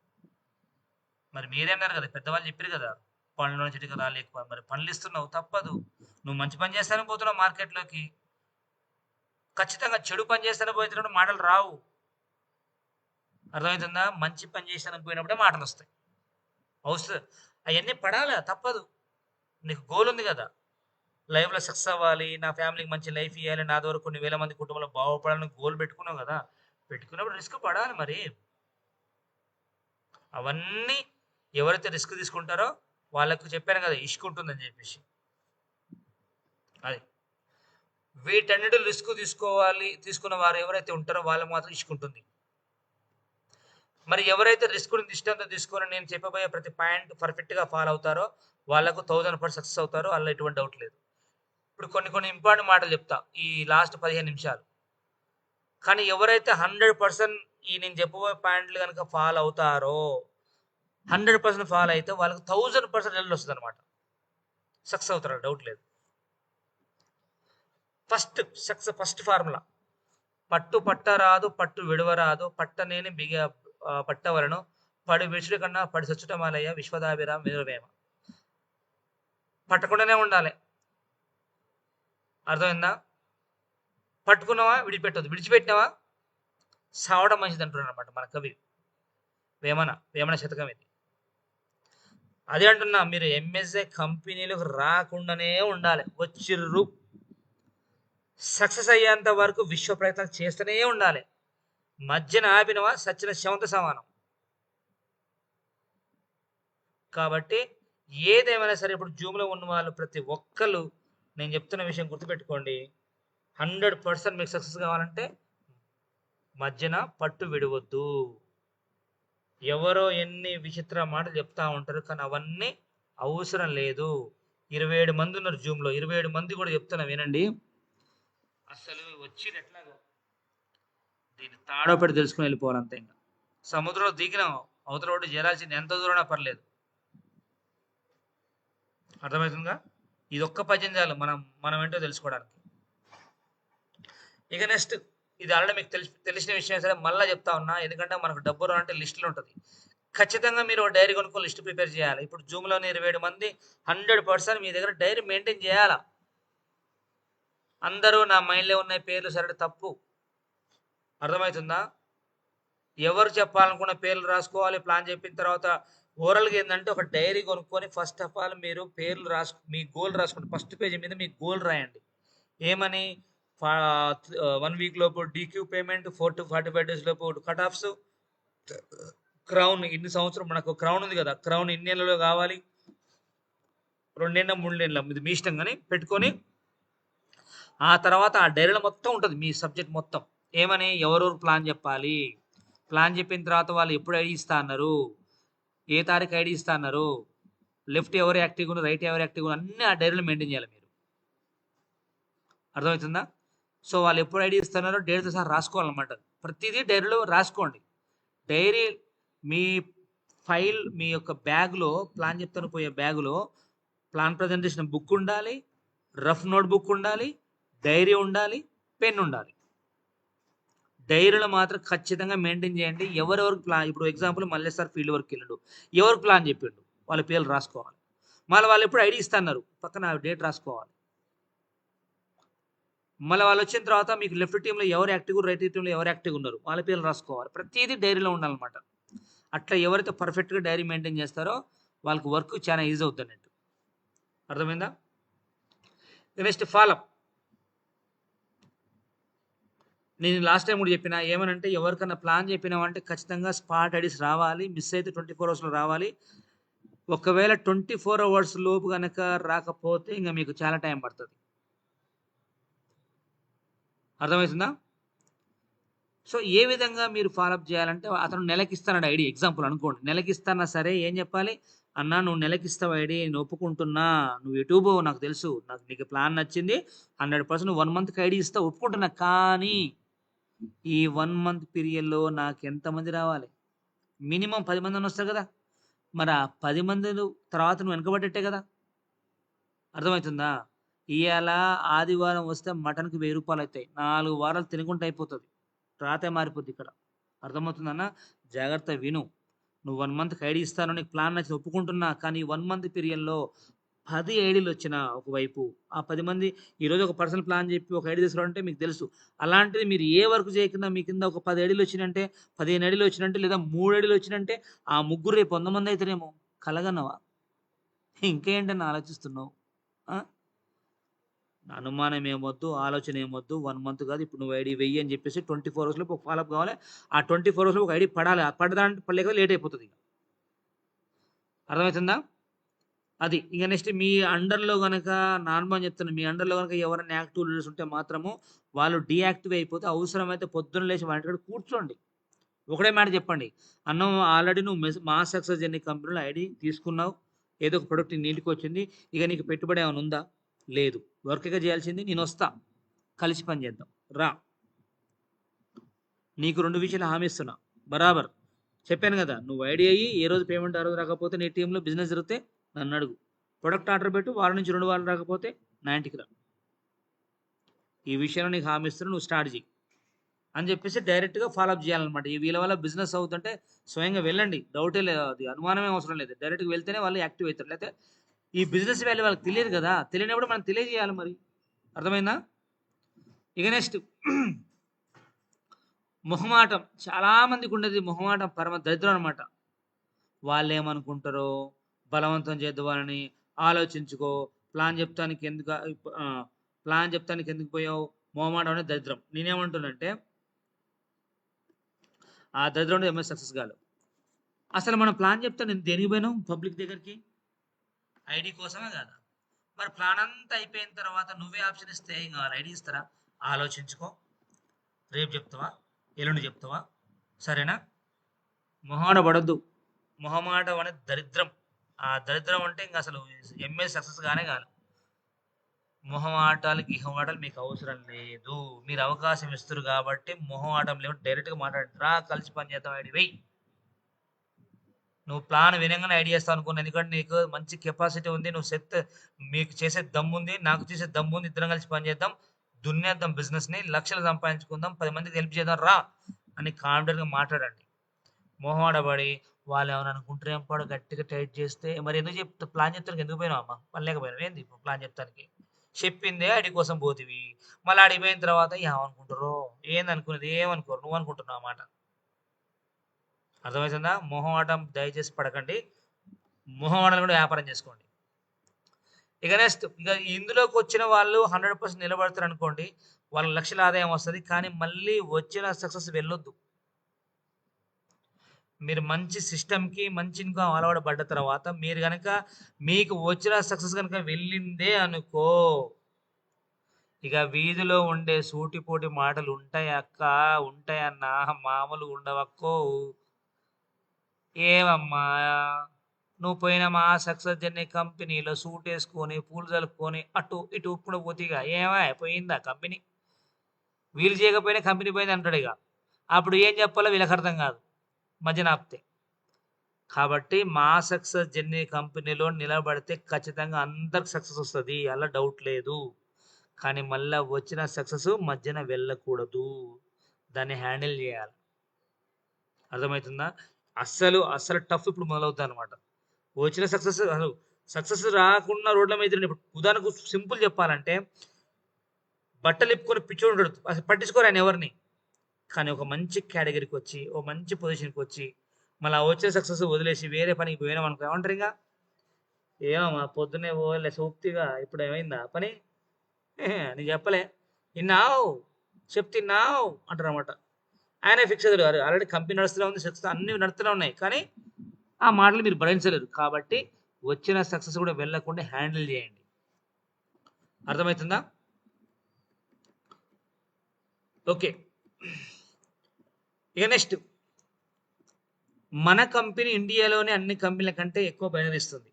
మరి మీరేన్నారు కదా, పెద్దవాళ్ళు చెప్పారు కదా, పనుల చెట్టుకి రాళ్ళు ఎక్కువ. మరి పనులు ఇస్తున్నావు, తప్పదు. నువ్వు మంచి పని చేస్తానే పోతున్నావు మార్కెట్లోకి, ఖచ్చితంగా చెడు పని చేస్తానే పోతున్నప్పుడు మాటలు రావు. అర్థమవుతుందా? మంచి పని చేస్తానని పోయినప్పుడే మాటలు వస్తాయి. అవన్నీ పడాలి, తప్పదు. నీకు గోల్ ఉంది కదా, లైఫ్లో సక్సెస్ అవ్వాలి, నా ఫ్యామిలీకి మంచి లైఫ్ ఇవ్వాలి, నా ద్వారా కొన్ని వేల మంది కుటుంబంలో బాగుపడాలని గోల్ పెట్టుకున్నావు కదా, పెట్టుకున్నప్పుడు రిస్క్ పడాలి మరి. అవన్నీ ఎవరైతే రిస్క్ తీసుకుంటారో వాళ్ళకు చెప్పాను కదా ఇష్క్ ఉంటుందని చెప్పేసి. అది వీటన్నిటి రిస్క్ తీసుకున్న వారు ఎవరైతే ఉంటారో వాళ్ళు మాత్రం ఇష్క్ ఉంటుంది. మరి ఎవరైతే రిస్క్ని దృష్టితో తీసుకొని నేను చెప్పబోయే ప్రతి పాయింట్ పర్ఫెక్ట్గా ఫాలో అవుతారో వాళ్ళకు 1000% సక్సెస్ అవుతారో అందులో ఎటువంటి డౌట్ లేదు. ఇప్పుడు కొన్ని ఇంపార్టెంట్ మాటలు చెప్తా ఈ లాస్ట్ 15 నిమిషాలు. కానీ ఎవరైతే 100% ఈ నేను చెప్పబోయే పాయింట్లు కనుక ఫాలో అవుతారో 100% ఫాలో అయితే వాళ్ళకి 1000% రిజల్ట్ వస్తుంది అనమాట. సక్సెస్ అవుతారు, డౌట్ లేదు. ఫస్ట్ ఫార్ములా పట్టరాదు పట్టు విడవరాదు పట్టనేని పట్టవలను పడి విసుడు కన్నా పడి సచ్చుటమాలయ్య విశ్వదాభిరామ వినురవేమ. పట్టకుండానే ఉండాలి, అర్థమైందా? పట్టుకున్నావా విడిచిపెట్టదు, విడిచిపెట్టినావా సావడం మంచిది అంటున్నాడు అనమాట మన కవి వేమన శతకం ఇది. అదే అంటున్నా, మీరు ఎంఎస్ఏ కంపెనీలకు రాకుండానే ఉండాలి. వచ్చిర్రు సక్సెస్ అయ్యేంత వరకు విశ్వ ప్రయత్నాలు చేస్తూనే ఉండాలి. మధ్యన ఆపినవా సచ్చిన శవంతో సమానం. కాబట్టి ఏదేమైనా సరే ఇప్పుడు జూమ్లో ఉన్న వాళ్ళు ప్రతి ఒక్కళ్ళు నేను చెప్తున్న విషయం గుర్తుపెట్టుకోండి. 100% మీకు సక్సెస్ కావాలంటే మధ్యన పట్టు విడవద్దు. ఎవరో ఎన్ని విచిత్ర మాటలు చెప్తా ఉంటారు, కానీ అవన్నీ అవసరం లేదు. 27 మంది ఉన్నారు జూమ్లో, 27 మంది కూడా చెప్తున్నా వినండి. అసలు వచ్చింది ఎట్లాగో దీన్ని తాడో పెట్టి తెలుసుకుని వెళ్ళిపోవాలంతే. ఇంకా సముద్రంలో దిగినాం, అవతల రోడ్డు చేరాల్సింది ఎంత దూరమైనా పర్లేదు. అర్థమవుతుందిగా? ఇది ఒక్క పద్యం చాలు మనం ఏంటో తెలుసుకోవడానికి. ఇక నెక్స్ట్, ఇది ఆల్రెడీ మీకు తెలిసిన విషయం సరే మళ్ళీ చెప్తా ఉన్నా, ఎందుకంటే మనకు డబ్బులు అంటే లిస్టులు ఉంటుంది. ఖచ్చితంగా మీరు ఒక డైరీ కొనుక్కొని లిస్ట్ ప్రిపేర్ చేయాలి. ఇప్పుడు జూమ్లోని 27 మంది 100% మీ దగ్గర డైరీ మెయింటైన్ చేయాలా. అందరూ నా మైండ్లో ఉన్న పేర్లు సరే తప్పు, అర్థమవుతుందా? ఎవరు చెప్పాలనుకున్న పేర్లు రాసుకోవాలి. ప్లాన్ చెప్పిన తర్వాత ఓవరాల్గా ఏంటంటే ఒక డైరీ కొనుక్కొని ఫస్ట్ ఆఫ్ ఆల్ మీరు పేర్లు మీ గోల్ రాసుకోండి. ఫస్ట్ పేజీ మీద మీ గోల్ రాయండి. ఏమని? 1 వీక్ లోపు డీక్యూ పేమెంట్, 4 to 45 days లోపు కట్ ఆఫ్స్, క్రౌన్ ఇన్ని సంవత్సరం మనకు క్రౌన్ ఉంది కదా, క్రౌన్ ఇన్ని నెలలో కావాలి, 2 నెలల 3 నెలల, ఇది మీ ఇష్టం కానీ పెట్టుకొని ఆ తర్వాత ఆ డైరీలో మొత్తం ఉంటుంది మీ సబ్జెక్ట్ మొత్తం. ఏమని? ఎవరెవరు ప్లాన్ చెప్పాలి, ప్లాన్ చెప్పిన తర్వాత వాళ్ళు ఎప్పుడు ఐడి ఇస్తా అన్నారు, ఏ తారీఖు ఐడి ఇస్తా అన్నారు, లెఫ్ట్ ఎవరు యాక్టివ్గా ఉన్నారు, రైట్ ఎవరు యాక్టివ్గా ఉన్నారు, అన్నీ ఆ డైరీలో మెయింటైన్ చేయాలి మీరు. అర్థమవుతుందా? సో వాళ్ళు ఎప్పుడు ఐడి ఇస్తున్నారో డైరీతో సహా రాసుకోవాలన్నమాట. ప్రతిదీ డైరీలో రాసుకోండి. డైరీ మీ ఫైల్ మీ యొక్క బ్యాగ్లో, ప్లాన్ చెప్తాను పోయే బ్యాగులో ప్లాన్ ప్రజెంటేషన్ బుక్ ఉండాలి, రఫ్ నోట్ బుక్ ఉండాలి, డైరీ ఉండాలి, పెన్ ఉండాలి. డైరీలో మాత్రం ఖచ్చితంగా మెయింటైన్ చేయండి. ఎవరెవరికి ప్లాన్, ఇప్పుడు ఎగ్జాంపుల్ మళ్ళీ సార్ ఫీల్డ్ వర్క్ వెళ్ళాడు, ఎవరు ప్లాన్ చెప్పిండు వాళ్ళ పేర్లు రాసుకోవాలి. మళ్ళీ వాళ్ళు ఎప్పుడు ఐడి ఇస్తున్నారు పక్కన డేట్ రాసుకోవాలి. మళ్ళీ వాళ్ళు వచ్చిన తర్వాత మీకు లెఫ్ట్ టీంలో ఎవరు యాక్టివ్, రైట్ టీంలో ఎవరు యాక్టివ్ ఉన్నారు వాళ్ళ పేర్లు రాసుకోవాలి. ప్రతిదీ డైరీలో ఉండాలన్నమాట. అట్లా ఎవరైతే పర్ఫెక్ట్గా డైరీ మెయింటైన్ చేస్తారో వాళ్ళకి వర్క్ చాలా ఈజీ అవుతుంది అన్నట్టు. అర్థమైందా? Next follow up. నేను లాస్ట్ టైం కూడా చెప్పిన ఏమనంటే, ఎవరికన్నా ప్లాన్ చెప్పినామంటే ఖచ్చితంగా స్పాట్ ఐడీస్ రావాలి. మిస్ అయితే 24 hours రావాలి. ఒకవేళ 24 hours లోపు కనుక రాకపోతే ఇంకా మీకు చాలా టైం పడుతుంది. అర్థమవుతుందా? సో ఏ విధంగా మీరు ఫాలోఅప్ చేయాలంటే, అతను నెలకి ఇస్తాడు ఐడి, ఎగ్జాంపుల్ అనుకోండి, నెలకి ఇస్తానా సరే ఏం చెప్పాలి? అన్నా నువ్వు నెలకి ఇస్తావు ఐడి, నేను ఒప్పుకుంటున్నా, నువ్వు యూట్యూబ్ నాకు తెలుసు, నీకు ప్లాన్ నచ్చింది, 100% 1 monthకి ఐడి ఇస్తావు ఒప్పుకుంటున్నా, కానీ ఈ 1 month పీరియడ్లో నాకు ఎంతమంది రావాలి? మినిమం 10 మంది వస్తారు కదా. మరి ఆ 10 మంది తర్వాత నువ్వు వెనకబడ్డట్టే కదా. అర్థమవుతుందా? ఇవాళ ఆదివారం వస్తే మటన్కి 1000 రూపాయలు అవుతాయి, 4 వారాలు తినకుండా అయిపోతుంది, రాతే మారిపోద్ది ఇక్కడ. అర్థమవుతుందన్న? జాగ్రత్త విను. నువ్వు 1 monthకి ఐడి ఇస్తాను, నీకు ప్లాన్ నచ్చి ఒప్పుకుంటున్నా, కానీ 1 month పీరియడ్లో 10 ఐడీలు వచ్చిన ఒకవైపు, ఆ 10 మంది ఈరోజు ఒక పర్సనల్ ప్లాన్ చెప్పి ఒక ఐడి తీసుకురావాలంటే మీకు తెలుసు. అలాంటిది మీరు ఏ వర్క్ చేయకుండా మీ కింద ఒక 10 ఐడీలు వచ్చినంటే, 15 ఐడీలు వచ్చినంటే, లేదా 3 ఐడీలు వచ్చినంటే ఆ ముగ్గురు రేపు 100 మంది అవుతారేమో. కలగనవా? ఇంకేంటని ఆలోచిస్తున్నావు? అనుమానం ఏమొద్దు, ఆలోచన ఏమొద్దు. 1 month కాదు, ఇప్పుడు నువ్వు ఐడి వెయ్యి అని చెప్పేసి 24 hours ఒక ఫాలోఅప్ కావాలి. ఆ 24 hours ఒక ఐడి పడాలి. పడదాంటే పడలేక లేట్ అయిపోతుంది. అర్థమవుతుందా? అది ఇంకా నెక్స్ట్ మీ అండర్లో కనుక నార్మల్ చెప్తున్నా, మీ అండర్లో కనుక ఎవరైనా యాక్టివ్ లీడర్స్ ఉంటే మాత్రము వాళ్ళు డీయాక్టివ్ అయిపోతే అవసరమైతే పొద్దున్న లేచి వాళ్ళ కూర్చోండి. ఒకటే మాట చెప్పండి, అన్న ఆల్రెడీ నువ్వు మా సక్సెస్ జర్నీ కంపెనీలో ఐడి తీసుకున్నావు, ఏదో ఒక ప్రొడక్ట్ నీటికి వచ్చింది, ఇక నీకు పెట్టుబడి ఏమైనా ఉందా? లేదు. వర్క్గా చేయాల్సింది నేను వస్తా, కలిసి పని చేద్దాం రా. నీకు 2 విషయాలు హామీ ఇస్తున్నా బరాబర్. చెప్పాను కదా, నువ్వు ఐడి అయ్యి ఏ రోజు పేమెంట్ ఆ రోజు రాకపోతే నీ టీంలో బిజినెస్ జరిగితే నన్ను అడుగు, ప్రొడక్ట్ ఆర్డర్ పెట్టు, వారం నుంచి 2 వారాలు రాకపోతే నా ఇంటికి రా. ఈ విషయంలో నీకు హామీ ఇస్తున్నా, నువ్వు స్టార్ట్ చేయి అని చెప్పేసి డైరెక్ట్గా ఫాలోఅప్ చేయాలన్నమాట. ఈ వీళ్ళ వల్ల బిజినెస్ అవుతుంటే స్వయంగా వెళ్ళండి, డౌటే లేదు, అది అనుమానమే అవసరం లేదు. డైరెక్ట్గా వెళ్తేనే వాళ్ళు యాక్టివ్ అవుతారు. లేకపోతే ఈ బిజినెస్ వాల్యూ వాళ్ళకి తెలియదు కదా, తెలియనప్పుడు మనం తెలియజేయాలి. మరి అర్థమైందా? ఇక నెక్స్ట్ మొహమాటం. చాలామందికి ఉండేది మొహమాటం, పరమ దరిద్రం అనమాట. వాళ్ళు ఏమనుకుంటారో బలవంతం చేద్దామని ఆలోచించుకో, ప్లాన్ చెప్తానికి ఎందుకు పోయావు, మొహమాటం అనేది దరిద్రం. నేనేమంటున్నానంటే ఆ దరిద్రం ఎంఎస్ సక్సెస్ కాదు. అసలు మనం ప్లాన్ చెప్తాను నేను దేనికి పోయినాం, పబ్లిక్ దగ్గరికి ఐడి కోసమే కాదా? మరి ప్లాన్ అంతా అయిపోయిన తర్వాత నువ్వే ఆప్షన్ ఇస్తే ఏం కావాలి, ఐడి ఇస్తారా? ఆలోచించుకో, రేపు చెప్తావా, ఎల్లుండి చెప్తావా, సరేనా? మొహమాట పడద్దు. మొహమాటం అనేది దరిద్రం. ఆ దరిద్రం అంటే ఇంకా అసలు ఎంఎస్ సక్సెస్ కానే కాదు. మొహమాటాలు గిహమాటాలు మీకు అవసరం లేదు. మీరు అవకాశం ఇస్తారు కాబట్టి మొహమాటం లేకుండా డైరెక్ట్గా మాట్లాడండి, రా కలిసి పని చేద్దాం, ఐడి వెయ్యి. నువ్వు ప్లాన్ వినంగానే ఐడియా చేస్తావు అనుకున్నా, ఎందుకంటే నీకు మంచి కెపాసిటీ ఉంది, నువ్వు మీకు చేసే దమ్ము ఉంది, నాకు చేసే దమ్ము ఉంది, ఇద్దరం కలిసి పని చేద్దాం, దున్నేద్దాం, బిజినెస్ని లక్షలు సంపాదించుకుందాం, 10 మందికి హెల్ప్ చేద్దాం రా అని కాన్ఫిడెంట్గా మాట్లాడండి. మొహమాటపడి వాళ్ళు ఏమైనా అనుకుంటారు ఏం పాడు గట్టిగా టైట్ చేస్తే మరి ఎందుకు చెప్తా, ప్లాన్ చెప్తానికి ఎందుకు పోయినావు అమ్మ, పని లేకపోయినావు ఏంది ప్లాన్ చెప్తానికి? చెప్పిందే ఐడి కోసం పోతివి, మళ్ళీ అడిగిపోయిన తర్వాత ఏమనుకుంటారో, ఏందనుకునేది ఏమనుకోరు, నువ్వు అనుకుంటున్నావు అన్నమాట. అర్థమవుతుందా? మొహమాటం దయచేసి పడకండి, మొహమాటలు కూడా వ్యాపారం చేసుకోండి. ఇక నెక్స్ట్, ఇక ఇందులోకి వచ్చిన వాళ్ళు 100% నిలబడతారు అనుకోండి, వాళ్ళ లక్షల ఆదాయం వస్తుంది, కానీ మళ్ళీ వచ్చిన సక్సెస్ వెళ్ళొద్దు. మీరు మంచి సిస్టమ్కి మంచి ఇన్కమ్ అలవాటు తర్వాత మీరు కనుక మీకు వచ్చిన సక్సెస్ కనుక వెళ్ళిందే అనుకో, ఇక వీధిలో ఉండే సూటిపోటి మాటలు ఉంటాయక్క, ఉంటాయన్నా, మామూలు ఉండవక్కో. ఏమమ్మా నువ్వు పోయిన మా సక్సెస్ జర్నీ కంపెనీలో సూట్ వేసుకొని పూలు చల్లుకొని అటు ఇటు ఇప్పుడు పోతీగా పోయిందా కంపెనీ? వీలు చేయకపోయినా కంపెనీ పోయింది అంటాడు. ఇక అప్పుడు ఏం చెప్పాలో వీళ్ళకి అర్థం కాదు, మధ్యన ఆపితే. కాబట్టి మా సక్సెస్ జర్నీ కంపెనీలో నిలబడితే ఖచ్చితంగా అందరికి సక్సెస్ వస్తుంది, అలా డౌట్ లేదు. కానీ మళ్ళీ వచ్చిన సక్సెస్ మధ్యన వెళ్ళకూడదు, దాన్ని హ్యాండిల్ చేయాలి. అర్థమవుతుందా? అస్సలు టఫ్ ఇప్పుడు మొదలవుతుంది అనమాట. వచ్చిన సక్సెస్ రాకుండా రోడ్ల మీద ఇప్పుడు ఉదాహరణకు సింపుల్ చెప్పాలంటే, బట్టలు ఇప్పుకొని పిచ్చోడు ఉంటాడు, అసలు పట్టించుకోరు ఆయన ఎవరిని. కానీ ఒక మంచి కేటగిరీకి వచ్చి ఓ మంచి పొజిషన్కి వచ్చి మళ్ళీ వచ్చే సక్సెస్ వదిలేసి వేరే పనికి పోయినాం అనుకో, ఏమంటారు ఇంకా, ఏమమ్మా పొద్దున్నే పోలే సూక్తిగా ఇప్పుడు ఏమైందా పని, నీ చెప్పలే, విన్నావు చెప్తున్నావు అంటారు అనమాట. ఆయనే ఫిక్స్ అయ్యారు, ఆల్రెడీ కంపెనీ నడుస్తూనే ఉంది, సక్సెస్ అన్నీ నడుస్తూనే ఉన్నాయి, కానీ ఆ మాటలు మీరు భరించలేరు. కాబట్టి వచ్చిన సక్సెస్ కూడా వెళ్ళకుండా హ్యాండిల్ చేయండి. అర్థమవుతుందా? ఓకే, ఇక నెక్స్ట్, మన కంపెనీ ఇండియాలోనే అన్ని కంపెనీల కంటే ఎక్కువ బెనిఫిట్ ఇస్తుంది.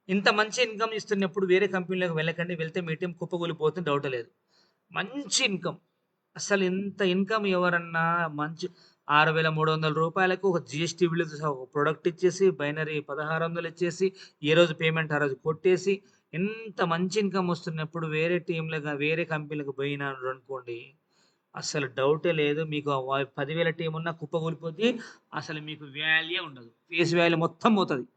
ఇంత మంచి ఇన్కమ్ ఇస్తున్నప్పుడు వేరే కంపెనీలకు వెళ్ళకండి, వెళ్తే మీ టీం కుప్పకూలిపోతుంది, డౌట్ లేదు. మంచి ఇన్కమ్, అసలు ఇంత ఇన్కమ్ ఎవరన్నా మంచి 6,300 రూపాయలకు ఒక జిఎస్టీ బిల్లు ఒక ప్రోడక్ట్ ఇచ్చేసి బైనరీ 1,600 ఇచ్చేసి ఏ రోజు పేమెంట్ ఆ రోజు కొట్టేసి ఎంత మంచి ఇన్కమ్ వస్తున్నప్పుడు వేరే టీంలకు వేరే కంపెనీలకు పోయినారు అనుకోండి, అసలు డౌటే లేదు, మీకు 10,000 టీం ఉన్నా కుప్పకూలిపోద్ది, అసలు మీకు వాల్యూ ఉండదు, ఫేస్ వాల్యూ మొత్తం పోతుంది.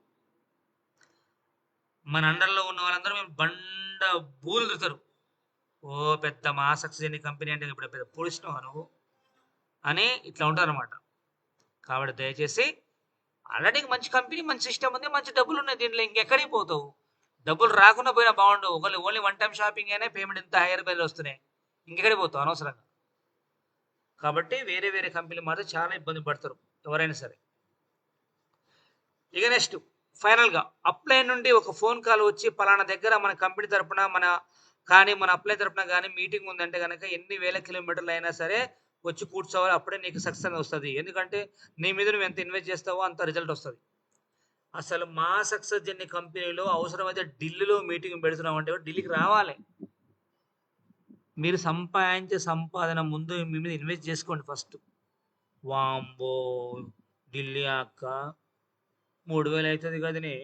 మన అండర్లో ఉన్న వాళ్ళందరూ మేము బండ బూలు తిరుగుతారు, ఓ పెద్ద మా సక్సెస్ అనే కంపెనీ అంటే ఇప్పుడు పెద్ద పొడిచినావా నువ్వు అని ఇట్లా ఉంటారు అనమాట. కాబట్టి దయచేసి ఆల్రెడీ మంచి కంపెనీ, మంచి సిస్టమ్ ఉంది, మంచి డబ్బులు ఉన్నాయి, దీంట్లో ఇంకెక్కడికి పోతావు? డబ్బులు రాకుండా పోయినా బాగుండు, ఒకళ్ళు ఓన్లీ 1 టైం షాపింగ్ అయినా పేమెంట్ ఇంత హైయర్ బిల్ వస్తున్నాయి, ఇంకెక్కడికి పోతావు అనవసరంగా. కాబట్టి వేరే వేరే కంపెనీలు మాత్రం చాలా ఇబ్బంది పడతారు ఎవరైనా సరే. ఇక నెక్స్ట్, ఫైనల్గా అప్లై నుండి ఒక ఫోన్ కాల్ వచ్చి పలానా దగ్గర మన కంపెనీ తరపున మన అప్లై తరపున కానీ మీటింగ్ ఉందంటే కనుక ఎన్ని వేల కిలోమీటర్లు అయినా సరే వచ్చి కూర్చోవాలి, అప్పుడే నీకు సక్సెస్ వస్తుంది. ఎందుకంటే నీ మీద నువ్వు ఎంత ఇన్వెస్ట్ చేస్తావో అంత రిజల్ట్ వస్తుంది. అసలు మా సక్సెస్ జర్నీ కంపెనీలో అవసరమైతే ఢిల్లీలో మీటింగ్ పెడుతున్నాం అంటే ఢిల్లీకి రావాలి. మీరు సంపాదించే సంపాదన ముందు మీ మీద ఇన్వెస్ట్ చేసుకోండి ఫస్ట్. వాంబో ఢిల్లీ అక్క 3000 అవుతుంది కదని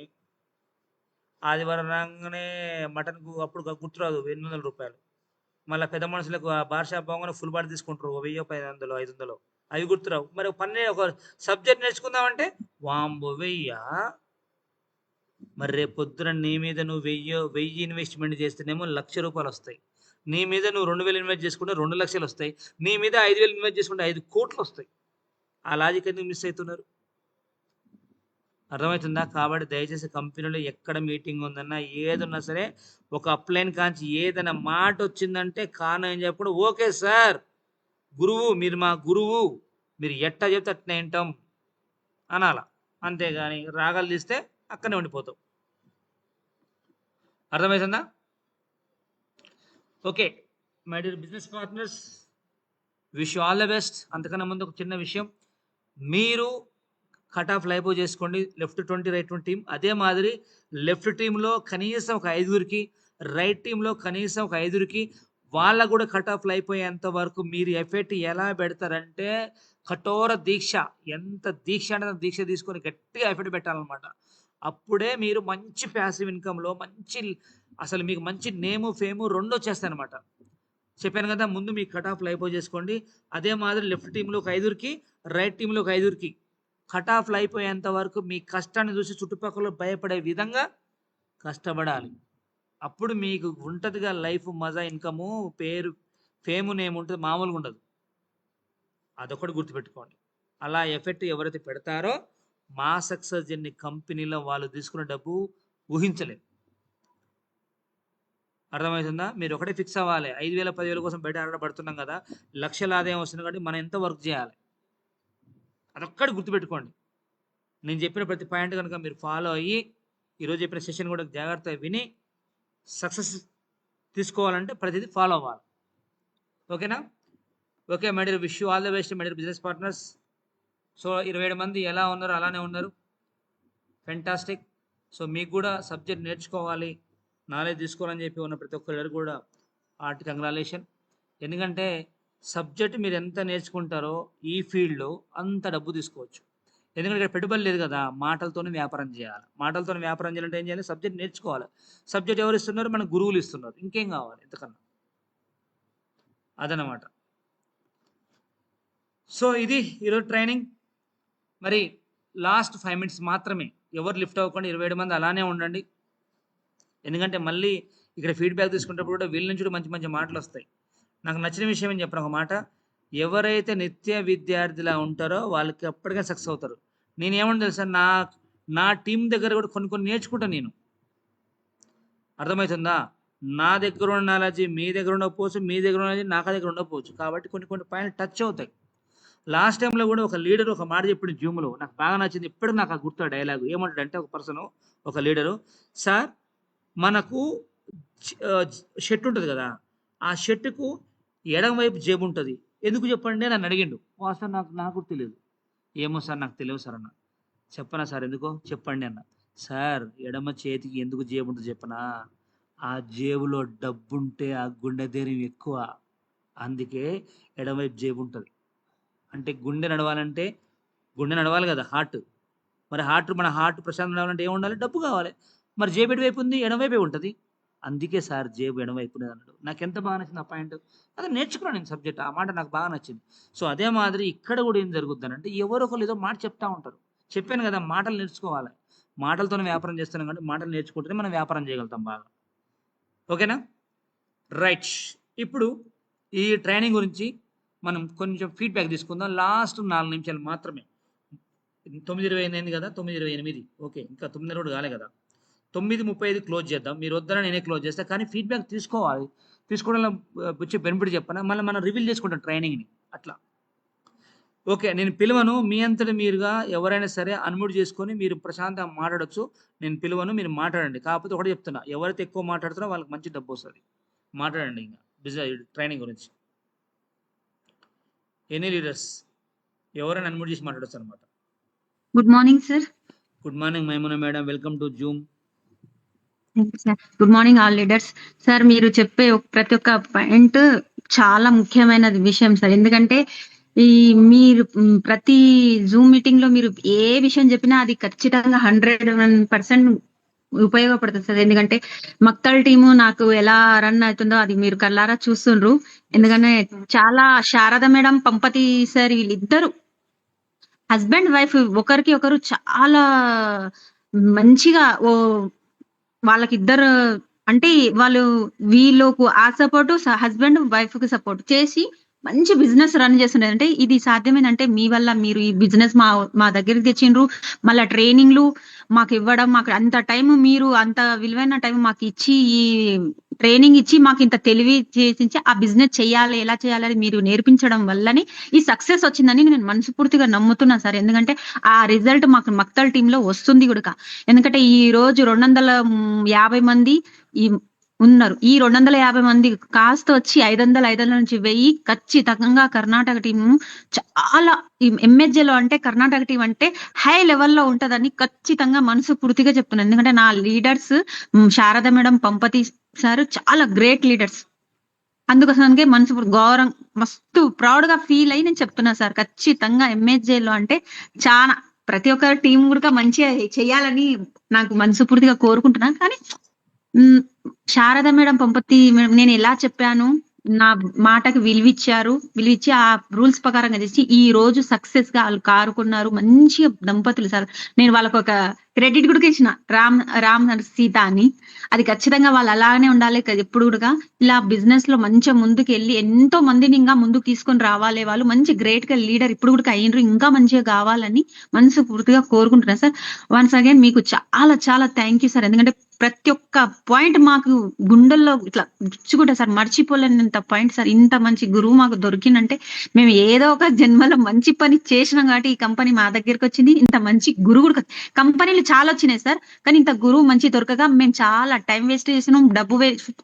ఆదివారం రాగానే మటన్కు అప్పుడు గుర్తురాదు 800 రూపాయలు. మళ్ళీ పెద్ద మనుషులకు బార్ షాప్ పోగానే ఫుల్ బాడీ తీసుకుంటారు 1000, 500, 500 అవి గుర్తురావు. మరి ఒక సబ్జెక్ట్ నేర్చుకుందామంటే వాంబో 1000. మరి రేపు పొద్దున నీ మీద నువ్వు 1000 ఇన్వెస్ట్మెంట్ చేస్తేనేమో 1,00,000 రూపాయలు వస్తాయి. నీ మీద నువ్వు 2000 ఇన్వెస్ట్ చేసుకుంటే 2 లక్షలు వస్తాయి. నీ మీద 5000 ఇన్వెస్ట్ చేసుకుంటే 5 కోట్లు వస్తాయి. ఆ లాజిక్ ఎందుకు మిస్ అవుతున్నారు? అర్థమవుతుందా? కాబట్టి దయచేసి కంపెనీలో ఎక్కడ మీటింగ్ ఉందన్నా ఏదున్నా సరే ఒక అప్లైన్ కాంచి ఏదైనా మాట వచ్చిందంటే కారణం ఏం చెప్పకుండా ఓకే సార్ గురువు, మీరు మా గురువు, మీరు ఎట్టా చెప్తే అట్నే వింటాం అనాల. అంతేగాని రాగాలు తీస్తే అక్కడనే ఉండిపోతాం. అర్థమవుతుందా? Okay my dear business partners, wish you all the best. అంతకన్నా ముందు ఒక చిన్న విషయం, మీరు కట్ ఆఫ్ లైపో చేసుకోండి, లెఫ్ట్ 20 రైట్ 20 టీం. అదే మాదిరి లెఫ్ట్ టీంలో కనీసం ఒక 5గురికి, రైట్ టీంలో కనీసం ఒక 5గురికి వాళ్ళకు కూడా కట్ ఆఫ్ అయిపోయేంత వరకు మీరు ఎఫెక్ట్ ఎలా పెడతారంటే కఠోర దీక్ష, ఎంత దీక్ష అంటే దీక్ష తీసుకొని గట్టిగా ఎఫెక్ట్ పెట్టాలన్నమాట. అప్పుడే మీరు మంచి ప్యాసివ్ ఇన్కమ్లో అసలు మీకు మంచి నేము ఫేము 2 వచ్చేస్తాయి అనమాట. చెప్పాను కదా, ముందు మీ కట్ ఆఫ్ అయిపో చేసుకోండి. అదే మాదిరి లెఫ్ట్ టీంలో ఒక 5గురికి, రైట్ టీంలో ఒక 5గురికి కట్ ఆఫ్ అయిపోయేంత వరకు మీ కష్టాన్ని చూసి చుట్టుపక్కల భయపడే విధంగా కష్టపడాలి. అప్పుడు మీకు ఉంటుందిగా లైఫ్, మజా, ఇన్కము, పేరు, ఫేము, నేమ్ ఉంటుంది, మామూలుగా ఉండదు. అదొకటి గుర్తుపెట్టుకోండి. అలా ఎఫెక్ట్ ఎవరైతే పెడతారో మా సక్సెస్ జర్నీ కంపెనీలో వాళ్ళు తీసుకున్న డబ్బు ఊహించలేదు. అర్థమవుతుందా? మీరు ఒకటే ఫిక్స్ అవ్వాలి. 5,000, 10,000 కోసం బయట ఆడబడుతున్నాం కదా, లక్షల ఆదాయం వస్తుంది కాబట్టి మనం ఎంత వర్క్ చేయాలి అదొక్కటి గుర్తుపెట్టుకోండి. నేను చెప్పిన ప్రతి పాయింట్ కనుక మీరు ఫాలో అయ్యి ఈరోజు చెప్పిన సెషన్ కూడా జాగ్రత్తగా విని సక్సెస్ తీసుకోవాలంటే ప్రతిదీ ఫాలో అవ్వాలి. ఓకేనా? Okay my dear, wish you all the best my dear business partners. So 27 మంది ఎలా ఉన్నారు అలానే ఉన్నారు, ఫెంటాస్టిక్. సో మీకు కూడా సబ్జెక్ట్ నేర్చుకోవాలి, నాలెడ్జ్ తీసుకోవాలని చెప్పి ఉన్న ప్రతి ఒక్కరు కూడా ఆర్ట్ కంగ్రాలేషన్. ఎందుకంటే సబ్జెక్ట్ మీరు ఎంత నేర్చుకుంటారో ఈ ఫీల్డ్లో అంత డబ్బు తీసుకోవచ్చు. ఎందుకంటే ఇక్కడ పెట్టుబడి లేదు కదా, మాటలతోనే వ్యాపారం చేయాలి. మాటలతోనే వ్యాపారం చేయాలంటే ఏం చేయాలి? సబ్జెక్ట్ నేర్చుకోవాలి. సబ్జెక్ట్ ఎవరు ఇస్తున్నారు? మన గురువులు ఇస్తున్నారు. ఇంకేం కావాలి ఇంతకన్నా? అదనమాట. సో ఇది ఈరోజు ట్రైనింగ్. మరి లాస్ట్ 5 minutes మాత్రమే, ఎవరు లిఫ్ట్ అవ్వకుండా 27 మంది అలానే ఉండండి. ఎందుకంటే మళ్ళీ ఇక్కడ ఫీడ్బ్యాక్ తీసుకునేటప్పుడు కూడా వీళ్ళ నుంచి మంచి మంచి మాటలు వస్తాయి. నాకు నచ్చిన విషయం ఏం చెప్పిన ఒక మాట, ఎవరైతే నిత్య విద్యార్థిలా ఉంటారో వాళ్ళకి ఎప్పటికైనా సక్సెస్ అవుతారు. నేనేమన్నా తెలుసా, నా టీం దగ్గర కూడా కొన్ని నేర్చుకుంటాను నేను. అర్థమవుతుందా? నా దగ్గర ఉన్న నాలెడ్జ్ మీ దగ్గర ఉండకపోవచ్చు, మీ దగ్గర ఉన్నది నా దగ్గర ఉండకపోవచ్చు. కాబట్టి కొన్ని పాయింట్లు టచ్ అవుతాయి. లాస్ట్ టైంలో కూడా ఒక లీడర్ ఒక మాట చెప్పిన జూమ్లో నాకు బాగా నచ్చింది. ఇప్పటికి నాకు ఆ గుర్తు డైలాగు. ఏమంటాడంటే ఒక పర్సన్, ఒక లీడరు, సార్ మనకు షర్ట్ ఉంటుంది కదా, ఆ షర్టుకు ఎడం వైపు జేబు ఉంటుంది, ఎందుకు చెప్పండి అని అడిగిండు. సార్ నాకు తెలియదు. ఏమో సార్ నాకు తెలియదు సార్ అన్న. చెప్పనా సార్ ఎందుకో చెప్పండి అన్న. సార్ ఎడమ చేతికి ఎందుకు జేబు ఉంటుంది చెప్పనా? ఆ జేబులో డబ్బుంటే ఆ గుండె ధైర్యం ఎక్కువ, అందుకే ఎడమవైపు జేబు ఉంటుంది. అంటే గుండె నడవాలి కదా, హార్ట్. మరి మన హార్ట్ ప్రశాంతం నడవాలంటే ఏముండాలి? డబ్బు కావాలి. మరి జేబు ఎటువైపు ఉంది? ఎడమవైపే ఉంటుంది. అందుకే సార్ జేబు ఎడమవైపు ఉన్నది అన్నాడు. నాకు ఎంత బాగా నచ్చింది ఆ పాయింట్. అదే నేర్చుకున్నాను నేను సబ్జెక్ట్, ఆ మాట నాకు బాగా నచ్చింది. సో అదే మాదిరి ఇక్కడ కూడా ఏం జరుగుద్ది అంటే ఎవరో ఒకరు ఏదో మాట చెప్తా ఉంటారు. చెప్పాను కదా, మాటలు నేర్చుకోవాలి. మాటలతోనే వ్యాపారం చేస్తున్నాం కాబట్టి మాటలు నేర్చుకుంటేనే మనం వ్యాపారం చేయగలుగుతాం బాగా. ఓకేనా? రైట్. ఇప్పుడు ఈ ట్రైనింగ్ గురించి మనం కొంచెం ఫీడ్బ్యాక్ తీసుకుందాం. లాస్ట్ 4 నిమిషాలు మాత్రమే. 9:28 అయింది కదా, 9:28. ఓకే, ఇంకా 9:30 కూడా కాలే కదా. 9:35 క్లోజ్ చేద్దాం. మీరు వద్దన నేనే క్లోజ్ చేస్తా, కానీ ఫీడ్బ్యాక్ తీసుకోవాలి. తీసుకోవడంలో వచ్చే బెనిఫిట్ చెప్పనా, మళ్ళీ మనం రివీల్ చేసుకుంటాం ట్రైనింగ్ని అట్లా. ఓకే, నేను పిలువను, మీ అంతటి మీరుగా ఎవరైనా సరే అన్మ్యూట్ చేసుకొని మీరు ప్రశాంతంగా మాట్లాడచ్చు. నేను పిలువను, మీరు మాట్లాడండి. కాకపోతే ఒకటి చెప్తున్నా, ఎవరైతే ఎక్కువ మాట్లాడుతారో వాళ్ళకి మంచి డబ్బు వస్తుంది. మాట్లాడండి ఇంకా బిజినెస్ ట్రైనింగ్ గురించి. ఎనీ లీడర్స్ ఎవరైనా అన్మ్యూట్ చేసి మాట్లాడచ్చు అనమాట. Good morning sir. Good morning Maimuna madam, welcome to Zoom. Good morning all leaders. Sir మీరు చెప్పే ప్రతి ఒక్క పాయింట్ చాలా ముఖ్యమైన విషయం సార్. ఎందుకంటే ఈ మీరు ప్రతి జూమ్ మీటింగ్ లో మీరు ఏ విషయం చెప్పినా అది ఖచ్చితంగా 100% ఉపయోగపడుతుంది సార్. ఎందుకంటే మక్తల్ టీము నాకు ఎలా రన్ అవుతుందో అది మీరు కళ్ళారా చూస్తుండ్రు. ఎందుకంటే చాలా శారద మేడం, పంపతి సార్ వీళ్ళిద్దరు హస్బెండ్ వైఫ్ ఒకరికి ఒకరు చాలా మంచిగా వాళ్ళకిద్దరు అంటే వాళ్ళు వీళ్ళకు ఆ సపోర్ట్, హస్బెండ్ వైఫ్ కి సపోర్ట్ చేసి మంచి బిజినెస్ రన్ చేస్తుండే. అంటే ఇది సాధ్యమేనంటే మీ వల్ల. మీరు ఈ బిజినెస్ మా దగ్గరికి తెచ్చిండ్రు, మళ్ళీ ట్రైనింగ్లు మాకు ఇవ్వడం, మాకు అంత టైం, మీరు అంత విలువైన టైం మాకు ఇచ్చి ఈ ట్రైనింగ్ ఇచ్చి మాకు ఇంత తెలివి చేసి ఆ బిజినెస్ చేయాలి, ఎలా చేయాలి మీరు నేర్పించడం వల్లనే ఈ సక్సెస్ వచ్చిందని నేను మనస్ఫూర్తిగా నమ్ముతున్నా సార్. ఎందుకంటే ఆ రిజల్ట్ మాకు మక్తల్ టీమ్ లో వస్తుంది కూడా. ఎందుకంటే ఈ రోజు 250 మంది ఈ ఉన్నారు. ఈ 250 మంది కాస్త వచ్చి 500 నుంచి 1000 ఖచ్చితంగా కర్ణాటక టీం చాలా ఎంహెచ్ఏలో అంటే కర్ణాటక టీం అంటే హై లెవెల్లో ఉంటదని ఖచ్చితంగా మనస్ఫూర్తిగా చెప్తున్నాను. ఎందుకంటే నా లీడర్స్ శారద మేడం, పంపతి సార్ చాలా గ్రేట్ లీడర్స్. అందుకోసమే మనసు గౌరవం మస్తు ప్రౌడ్ గా ఫీల్ అయ్యి నేను చెప్తున్నా సార్. ఖచ్చితంగా ఎంహెచ్ఏలో అంటే చాలా ప్రతి ఒక్క టీం కూడా మంచిగా చేయాలని నాకు మనస్ఫూర్తిగా కోరుకుంటున్నాను. కానీ శారద మేడం, పంపతి మేడం నేను ఎలా చెప్పాను, నా మాటకి విలువిచ్చి ఆ రూల్స్ ప్రకారంగా చేసి ఈ రోజు సక్సెస్ గా వాళ్ళు కారుకున్నారు. మంచిగా దంపతులు సార్. నేను వాళ్ళకు ఒక క్రెడిట్ కూడా ఇచ్చిన, రామ్ సీత అని. అది ఖచ్చితంగా వాళ్ళు అలానే ఉండాలి ఎప్పుడు కూడా. ఇలా బిజినెస్ లో మంచిగా ముందుకు వెళ్ళి ఎంతో మందిని ఇంకా ముందుకు తీసుకొని రావాలి. వాళ్ళు మంచి గ్రేట్ గా లీడర్ ఇప్పుడు కూడా అయ్యిండ్రు, ఇంకా మంచిగా కావాలని మనసు పూర్తిగా కోరుకుంటున్నాను సార్. వన్స్ అగైన్ మీకు చాలా చాలా థ్యాంక్ యూ సార్. ఎందుకంటే ప్రతి ఒక్క పాయింట్ మాకు గుండెల్లో ఇట్లా గుచ్చుకుంటా సార్, మర్చిపోలేనంత పాయింట్ సార్. ఇంత మంచి గురువు మాకు దొరికిందంటే మేము ఏదో ఒక జన్మలో మంచి పని చేసినాం కాబట్టి ఈ కంపెనీ మా దగ్గరికి వచ్చింది. ఇంత మంచి గురువు కంపెనీలు చాలా వచ్చినాయి సార్, కానీ ఇంత గురువు మంచి దొరకగా మేము చాలా టైం వేస్ట్ చేసినాం, డబ్బు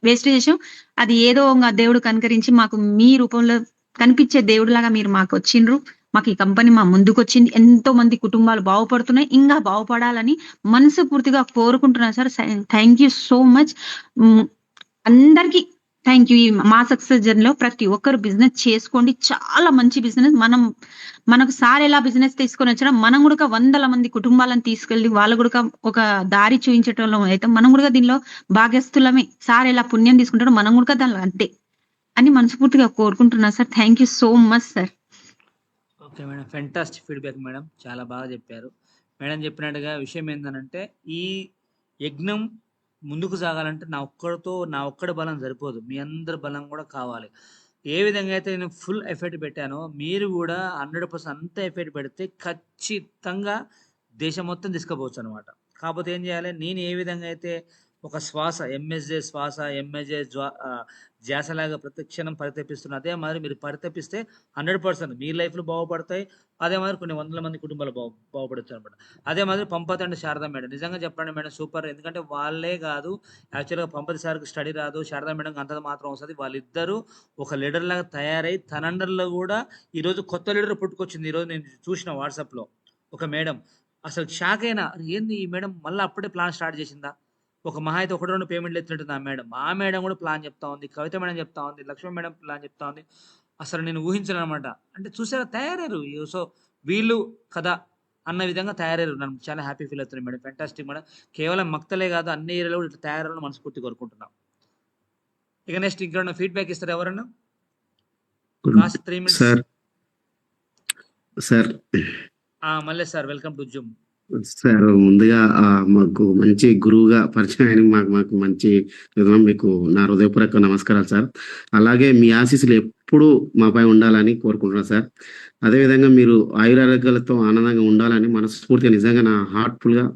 వేస్ట్ చేసాం. అది ఏదో దేవుడు కనుకరించి మాకు మీ రూపంలో కనిపించే దేవుడు లాగా మీరు మాకు వచ్చిండ్రు. మాకు ఈ కంపెనీ మా ముందుకు వచ్చింది. ఎంతో మంది కుటుంబాలు బాగుపడుతున్నాయి, ఇంకా బాగుపడాలని మనస్ఫూర్తిగా కోరుకుంటున్నాను sir. Thank you so much అందరికి. Thank you. మా సక్సెస్ జర్నీలో ప్రతి ఒక్కరు బిజినెస్ చేసుకోండి, చాలా మంచి బిజినెస్. మనకు సార్ ఎలా బిజినెస్ తీసుకొని వచ్చినా మనం కూడా 100 మంది కుటుంబాలను తీసుకెళ్లి వాళ్ళు కూడా ఒక దారి చూపించటంలో అయితే మనం కూడా దీనిలో భాగ్యస్తులమే. సార్ ఎలా పుణ్యం తీసుకుంటాడో మనం కూడా దానిలో అంతే అని మనస్ఫూర్తిగా కోరుకుంటున్నా sir. Thank you so much sir. Okay madam, fantastic feedback madam, చాలా బాగా చెప్పారు. మేడం చెప్పినట్టుగా విషయం ఏంటంటే ఈ యజ్ఞం ముందుకు సాగాలంటే నా ఒక్కడి బలం సరిపోదు, మీ అందరి బలం కూడా కావాలి. ఏ విధంగా అయితే నేను ఫుల్ ఎఫర్ట్ పెట్టానో మీరు కూడా 100% అంత ఎఫర్ట్ పెడితే ఖచ్చితంగా దేశం మొత్తం తీసుకుపోవచ్చు అనమాట. కాకపోతే ఏం చేయాలి, నేను ఏ విధంగా అయితే ఒక శ్వాస ఎంఎస్జే శ్వాస ఎంఎస్జే ధ్యాసలాగా ప్రతి క్షణం పరితపిస్తున్నా, అదే మాదిరి మీరు పరితపిస్తే 100% మీ లైఫ్లు బాగుపడతాయి. అదే మాదిరి కొన్ని 100 మంది కుటుంబాలు బాగుపడచ్చు అనమాట. అదే మాదిరి పంపతి అండ్ శారదా మేడం నిజంగా చెప్పండి మేడం సూపర్. ఎందుకంటే వాళ్ళే కాదు, యాక్చువల్గా పంపతి సార్కి స్టడీ రాదు, శారదా మేడం అంత మాత్రం వస్తుంది. వాళ్ళిద్దరూ ఒక లీడర్ లాగా తయారై తన అండర్లో కూడా ఈరోజు కొత్త లీడర్ పుట్టుకొచ్చింది. ఈరోజు నేను చూసిన వాట్సాప్లో ఒక మేడం, అసలు షాక్ అయినా, ఏంది ఈ మేడం మళ్ళీ అప్పుడే ప్లాన్ స్టార్ట్ చేసిందా, ఒక మహా అయితే 1-2 పేమెంట్లు ఎత్తున్నట్టుంది ఆ మేడం కూడా ప్లాన్ చెప్తా ఉంది, కవిత మేడం చెప్తా ఉంది, లక్ష్మీ మేడం ప్లాన్ చెప్తా ఉంది. అసలు నేను ఊహించను అనమాట. అంటే చూసారా తయారయ్యారు. సో వీళ్ళు కదా అన్న విధంగా తయారయ్యారు. నన్ను చాలా హ్యాపీ ఫీల్ అవుతున్నాను మేడం. Fantastic madam. కేవలం మక్తలే కాదు, అన్ని ఏరియాలో కూడా ఇట్లా తయారయ్యాలని మనస్ఫూర్తి కోరుకుంటున్నాం. ఇక నెక్స్ట్ ఇంకేమన్నా ఫీడ్బ్యాక్ ఇస్తారు ఎవరన్నా? Last 3 minutes sir. మళ్ళీ sir, welcome to Zoom sir. ముందుగా మాకు మంచి గురువుగా పరిచయం అయిన మాకు మంచి విధానం, మీకు నా హృదయపూర్వక నమస్కారాలు సార్. అలాగే మీ ఆశీస్సులు ఎప్పుడు మాపై ఉండాలని కోరుకుంటున్నాను సార్. అదేవిధంగా మీరు ఆయురారోగ్యాలతో ఆనందంగా ఉండాలని మనస్ఫూర్తిగా నిజంగా నా హార్ట్ఫుల్గా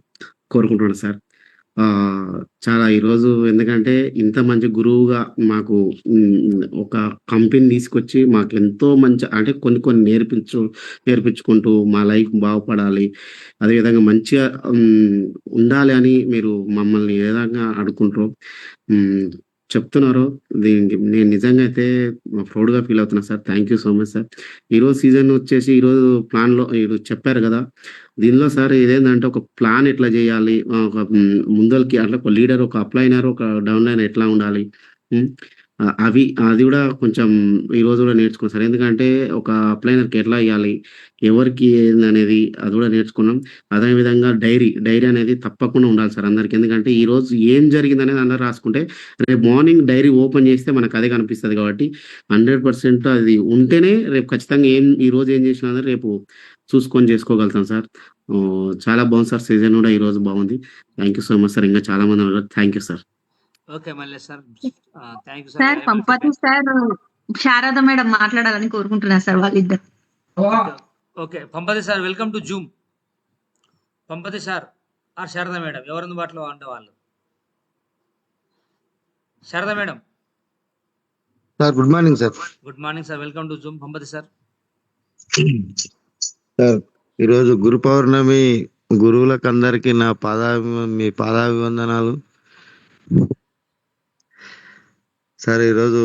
కోరుకుంటున్నాను సార్. చాలా ఈరోజు ఎందుకంటే ఇంత మంచి గురువుగా మాకు ఒక కంపెనీ తీసుకొచ్చి మాకు ఎంతో మంచి అంటే కొన్ని నేర్పించుకుంటూ మా లైఫ్ బాగుపడాలి, అదేవిధంగా మంచిగా ఉండాలి అని మీరు మమ్మల్ని ఏ విధంగా అడుగుకుంటారు. చెప్తున్నారో దీనికి నేను నిజంగా అయితే ప్రౌడ్‌గా ఫీల్ అవుతున్నా sir. Thank you so much sir. ఈరోజు సీజన్ వచ్చేసి ఈరోజు ప్లాన్‌లో ఈరోజు చెప్పారు గదా! దీనిలో సార్ ఇదేందంటే ఒక ప్లాన్ ఎట్లా జేయాలి? ఒక ముందలకి అట్లా ఒక లీడర్, ఒక అప్‌లైనర్, ఒక డౌన్‌లైనర్ ఎట్లా ఉండాలి? హ్మ్. అది గూడా కొంచెం ఈరోజు గూడా నేర్చుకున్నా సార్. ఎందుకంటే ఒక అప్‌లైనర్‌కి ఎట్లా ఇయ్యాలి? ఎవరికి ఏందనేది అది గూడా నేర్చుకున్నాం. అదే విధంగా డైరీ అనేది తప్పకుండా ఉండాలి సార్ అందరికి. ఎందుకంటే ఈరోజు ఏం జరిగిందనేది అందరూ రాసుకుంటే రేపు మార్నింగ్ డైరీ ఓపెన్ చేస్తే మనకు అదే కనిపిస్తది కాబట్టి 100% అది ఉంటేనే రేపు ఖచ్చితంగా ఈరోజు ఏం చేసినా అని రేపు చూసుకొని చేసుకోగలుగుతాం సార్. చాలా బాగుంది సార్. సీజన్ కూడా ఈరోజు బాగుంది. Thank you so much sir. ఇంకా చాలా మంది ఉన్నారు. Thank you sir. Okay Mallesh sir. Thank you sir. Sir Pampathi sir Sharada madam మాట్లాడాలని కోరుకుంటున్నా సార్ వాళ్ళిద్దరు. Okay Pampathi sir, welcome to Zoom. Pampathi sir or Sharada madam ఎవరు అందుబాటులో ఉండే వాళ్ళు? Sharada madam. Sir good morning sir. Good morning sir, welcome to Zoom. Pampathi sir. Sir ఈరోజు గురు పౌర్ణమి, గురువులకు అందరికి నా మీ పాదాభివందనాలు సార్. ఈరోజు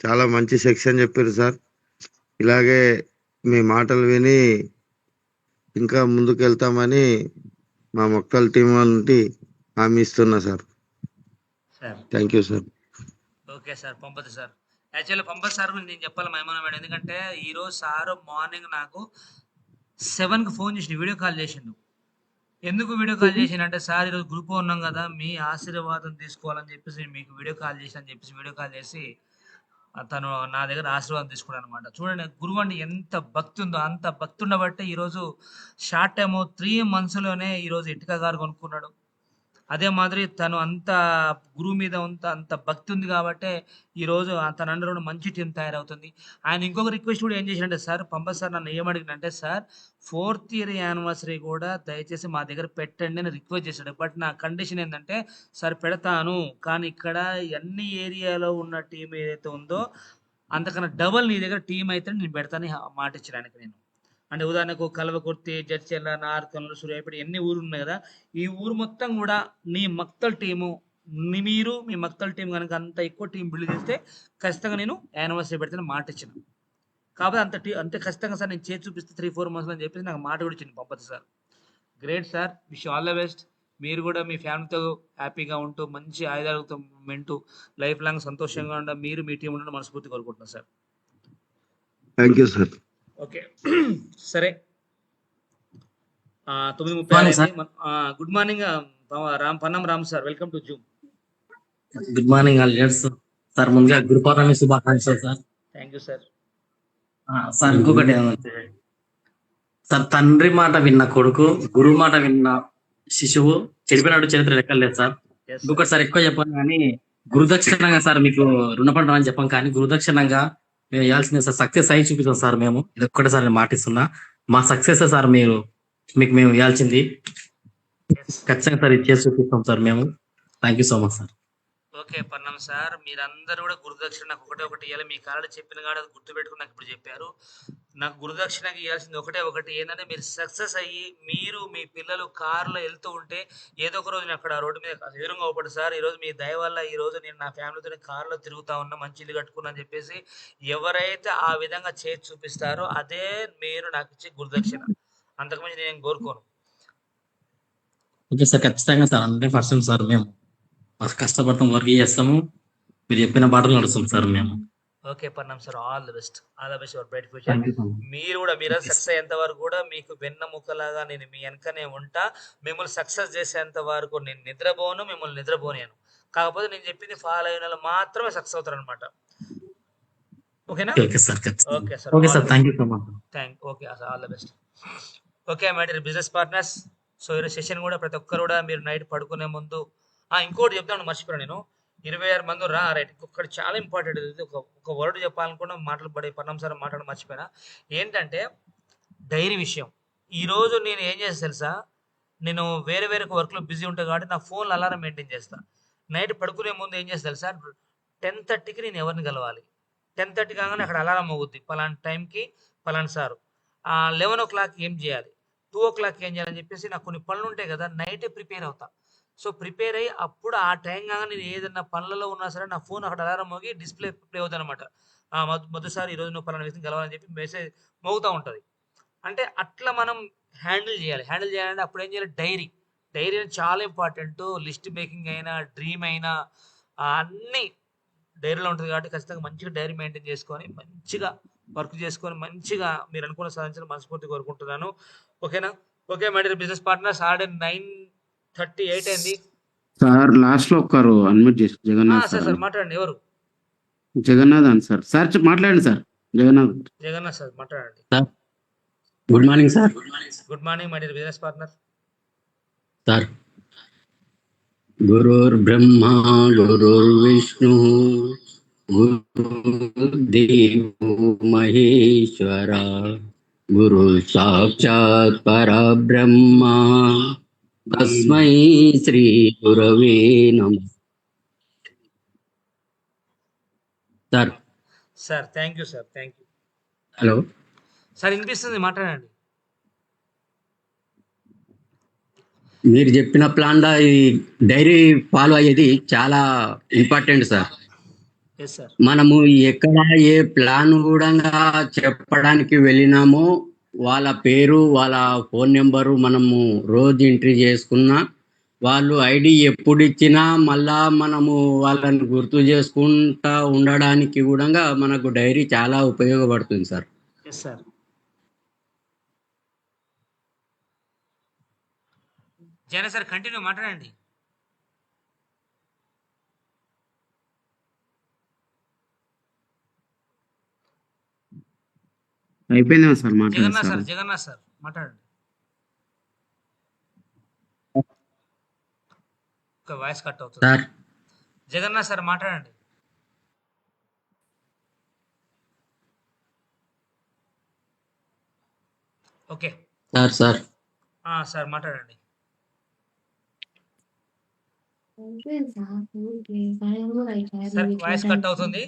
చాలా మంచి సెక్షన్ చెప్పారు సార్. ఇలాగే మీ మాటలు విని ఇంకా ముందుకు వెళ్తామని మా మొక్కల టీం నుండి హామీ ఇస్తున్నా sir. Thank you sir. Okay sir Pampathi sir. Actually Pampathi sir నేను చెప్పాలి మహిమన మేడం, ఎందుకంటే ఈరోజు సార్ మార్నింగ్ నాకు 7కి ఫోన్ చేసి వీడియో కాల్ చేసిండు. ఎందుకు వీడియో కాల్ చేసిండంటే, సార్ ఈరోజు గ్రూప్ ఉన్నాం కదా, మీ ఆశీర్వాదం తీసుకోవాలని చెప్పేసి మీకు వీడియో కాల్ చేసి అని చెప్పేసి వీడియో కాల్ చేసి తను నా దగ్గర ఆశీర్వాదం తీసుకున్నాడు అనమాట. చూడండి గురువు అంటే ఎంత భక్తి ఉందో, అంత భక్తి ఉండబట్టే ఈరోజు షార్ట్ టైము 3 monthsలోనే ఈరోజు ఇటుక గారు కొనుక్కున్నాడు. అదే మాదిరి తను అంత గురువు మీద అంత భక్తి ఉంది కాబట్టే ఈరోజు తన అండర్ మంచి టీం తయారవుతుంది. ఆయన ఇంకొక రిక్వెస్ట్ కూడా ఏం చేశాడంటే, సార్ పంప సార్ నన్ను ఏమడిగినంటే, సార్ 4th year యానివర్సరీ కూడా దయచేసి మా దగ్గర పెట్టండి అని రిక్వెస్ట్ చేశాడు. బట్ నా కండిషన్ ఏంటంటే, సార్ పెడతాను కానీ ఇక్కడ అన్ని ఏరియాలో ఉన్న టీం ఏదైతే ఉందో అంతకన్నా డబల్ నీ దగ్గర టీం అయితే నేను పెడతాను మాట ఇచ్చడానికి. నేను అంటే ఉదాహరణకు కల్వకుర్తి, జడ్చెర్ల, నార్కన్లు, సూర్యాపేట ఎన్ని ఊరు ఉన్నాయి కదా, ఈ ఊరు మొత్తం కూడా నీ మక్తల్ టీము మీరు మీ మక్తల్ టీం కనుక అంత ఎక్కువ టీం బిల్డ్ చేస్తే ఖచ్చితంగా నేను యానివర్సరీ పెడితే మాట ఇచ్చిన. కాబట్టి అంతే ఖచ్చితంగా సార్ నేను చేసి చూపిస్తే 3-4 months అని చెప్పేసి నాకు మాట కూడా ఇచ్చింది Pampathi sir. Great sir, wish all the best. మీరు కూడా మీ ఫ్యామిలీతో హ్యాపీగా ఉంటూ మంచి ఆయుధాలతో మెంటూ లైఫ్ లాంగ్ సంతోషంగా ఉండ మీరు మీ టీం ఉండడం మనస్ఫూర్తి కోరుకుంటున్నాను sir. Thank you sir. Okay సరే, 9:30. Good morning Pannam Ram sir, welcome to Zoom. Good morning all leaders. Sir ముందుగా గురు పౌర్ణమి శుభాకాంక్షలు sir. Thank you sir. Sir ఇంకొకటి ఏమంటే సార్, తండ్రి మాట విన్న కొడుకు, గురువు మాట విన్న శిశువు చెడిపోయినట్టు చరిత్ర లెక్కలేదు సార్. ఇంకొకటి సార్ ఎక్కువ చెప్పాను కానీ గురుదక్షిణంగా సార్ మీకు రుణపడడం అని చెప్పాం, కానీ గురుదక్షిణంగా మేము ఇవ్వాల్సింది సార్ సక్సెస్ అయి చూపిస్తాం సార్. మేము ఇది ఒక్కటేసారి నేను మాటిస్తున్నా, మా సక్సెస్ సార్ మీకు మేము ఇవ్వాల్సింది ఖచ్చితంగా సార్ ఇది చేసి చూపిస్తాం సార్ మేము. Thank you so much sir. Okay Pannam sir, మీరందరూ కూడా గురుదక్షిణ నాకు ఒకటి ఇవ్వాలి. మీ కాళ్ళు చెప్పిన కాడ గుర్తు పెట్టుకుని నాకు ఇప్పుడు చెప్పారు. నాకు గురుదక్షిణకి ఇవ్వాల్సింది ఒకటి ఏంటంటే, మీరు సక్సెస్ అయ్యి మీరు మీ పిల్లలు కారులో వెళ్తూ ఉంటే ఏదో ఒక రోజు నేను అక్కడ రోడ్డు మీద ఎదురుగా అవ్వబడి, సార్ ఈరోజు మీ దయ వల్ల ఈరోజు నేను నా ఫ్యామిలీతో కారులో తిరుగుతా ఉన్నా, మంచి ఇల్లు కట్టుకున్నా అని చెప్పేసి ఎవరైతే ఆ విధంగా చేసి చూపిస్తారో అదే మీరు నాకు ఇచ్చే గురుదక్షిణ. అంతకుమించి నేను కోరుకోను. ఓకే సార్, ఖచ్చితంగా సార్ 100% సార్. మేము కష్టపడతాం, వర్క్ చేస్తాము, మీరు చెప్పిన బాటలు నడుస్తాం సార్ మేము. Okay Pannam sir, all the best your bright future. మీరు సక్సెస్ అయ్యేంత వరకు కూడా మీకు వెన్నముక్కలాగా నేను మీ వెనకనే ఉంటా. మిమ్మల్ని సక్సెస్ చేసేంత వరకు నేను నిద్రపోను, మిమ్మల్ని నిద్రపోయాను. కాకపోతే నేను చెప్పింది ఫాలో అయిన వాళ్ళు మాత్రమే సక్సెస్ అవుతారు అనమాట. ఓకేనా? Okay sir, okay sir, okay sir, thank you so much. Okay sir, all the best. Okay my dear business partners, so ఈరోజు సెషన్ కూడా ప్రతి ఒక్కరు కూడా మీరు నైట్ పడుకునే ముందు ఇంకోటి చెప్తాను మర్చిపోయాను నేను, 26 మంది రైట్. ఇంకొకటి చాలా ఇంపార్టెంట్, ఇది ఒక వర్డ్ చెప్పాలనుకున్నా మాట్లాడబడే పన్నం సార్ మాట్లాడడం మర్చిపోయినా. ఏంటంటే డైరీ విషయం. ఈరోజు నేను ఏం చేస్తా తెలుసా, నేను వేరే వర్క్లో బిజీ ఉంటాను కాబట్టి నా ఫోన్లో అలారం మెయింటైన్ చేస్తాను. నైట్ పడుకునే ముందు ఏం చేస్తా తెలుసా, 10:30కి నేను ఎవరిని కలవాలి, 10:30 కాగానే అక్కడ అలారం అవుద్ది, పలానా టైంకి పలానా సారు. 11 o'clock ఏం చేయాలి, 2 o'clock ఏం చేయాలని చెప్పేసి నాకు కొన్ని పనులు ఉంటాయి కదా, నైటే ప్రిపేర్ అవుతా. సో ప్రిపేర్ అయ్యి అప్పుడు ఆ టైం కాగా నేను ఏదైనా పనులలో ఉన్నా సరే నా ఫోన్ అక్కడ అలారం మోగి డిస్ప్లే ప్లే అవుతుంది అనమాట. మొదటిసారి ఈరోజు నువ్వు పలానా వ్యక్తిని కలవాలని చెప్పి మెసేజ్ మోగుతూ ఉంటుంది. అంటే అట్లా మనం హ్యాండిల్ చేయాలి. హ్యాండిల్ చేయాలంటే అప్పుడు ఏం చేయాలి, డైరీ అనేది చాలా ఇంపార్టెంట్. లిస్ట్ మేకింగ్ అయినా డ్రీమ్ అయినా అన్నీ డైరీలో ఉంటుంది కాబట్టి ఖచ్చితంగా మంచిగా డైరీ మెయింటైన్ చేసుకొని మంచిగా వర్క్ చేసుకొని మంచిగా మీరు అనుకున్న సాధించాలని మనస్ఫూర్తి కోరుకుంటున్నాను. ఓకేనా? Okay my dear business partners, already 9:38 అయింది. సార్ లాస్ట్ లో ఒక్కరు అన్మ్యూట్ చేసి జగన్నాథ్ సార్ సార్ సార్ మాట్లాడండి. ఎవరు? జగన్నాథ్ అని సార్. సార్ మాట్లాడండి సార్. జగన్నాథ్ సార్ మాట్లాడండి. Sir good morning sir. Good morning my dear business partner. Sir గురుర్ బ్రహ్మ గురుర్ విష్ణు గురుదేవో మహేశ్వర గురు సాక్షాత్ పరబ్రహ్మ తస్మై శ్రీ గురవే నమః. Sir sir thank you sir, thank you. Hello sir వినిపిస్తుంది, మాట్లాడండి. మీరు చెప్పిన ప్లాన్ ఈ డైరీ ఫాలో అయ్యేది చాలా ఇంపార్టెంట్ సార్. Yes sir. మనము ఎక్కడ ఏ ప్లాన్ కూడా చెప్పడానికి వెళ్ళినామో వాళ్ళ పేరు వాళ్ళ ఫోన్ నెంబరు మనము రోజు ఎంట్రీ చేసుకున్నా వాళ్ళు ఐడి ఎప్పుడు ఇచ్చినా మళ్ళా మనము వాళ్ళని గుర్తు చేసుకుంటా ఉండడానికి కూడా మనకు డైరీ చాలా ఉపయోగపడుతుంది సార్. Yes sir. జన సార్ కంటిన్యూ మాట్లాడండి. అయిపోయిందా సార్ మాట్లాడారు Jagannath sir? Sir, Jagannath sir మాట్లాడండి. ఒక వాయిస్ కట్ అవుతుంది సార్. జగన్నాథ్ సార్ మాట్లాడండి. ఓకే సార్ సార్ సార్ మాట్లాడండి. సార్ వాయిస్ కట్ అవుతుంది.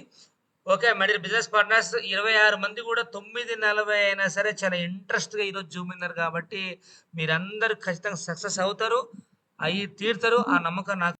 Okay my dear business partners, 26 మంది కూడా 9:40 అయినా సరే చాలా ఇంట్రెస్ట్ గా ఈరోజు జూమ్ ఉన్నారు కాబట్టి మీరందరూ ఖచ్చితంగా సక్సెస్ అవుతారు, అయ్యి తీరుతారు. ఆ నమ్మకం నాకు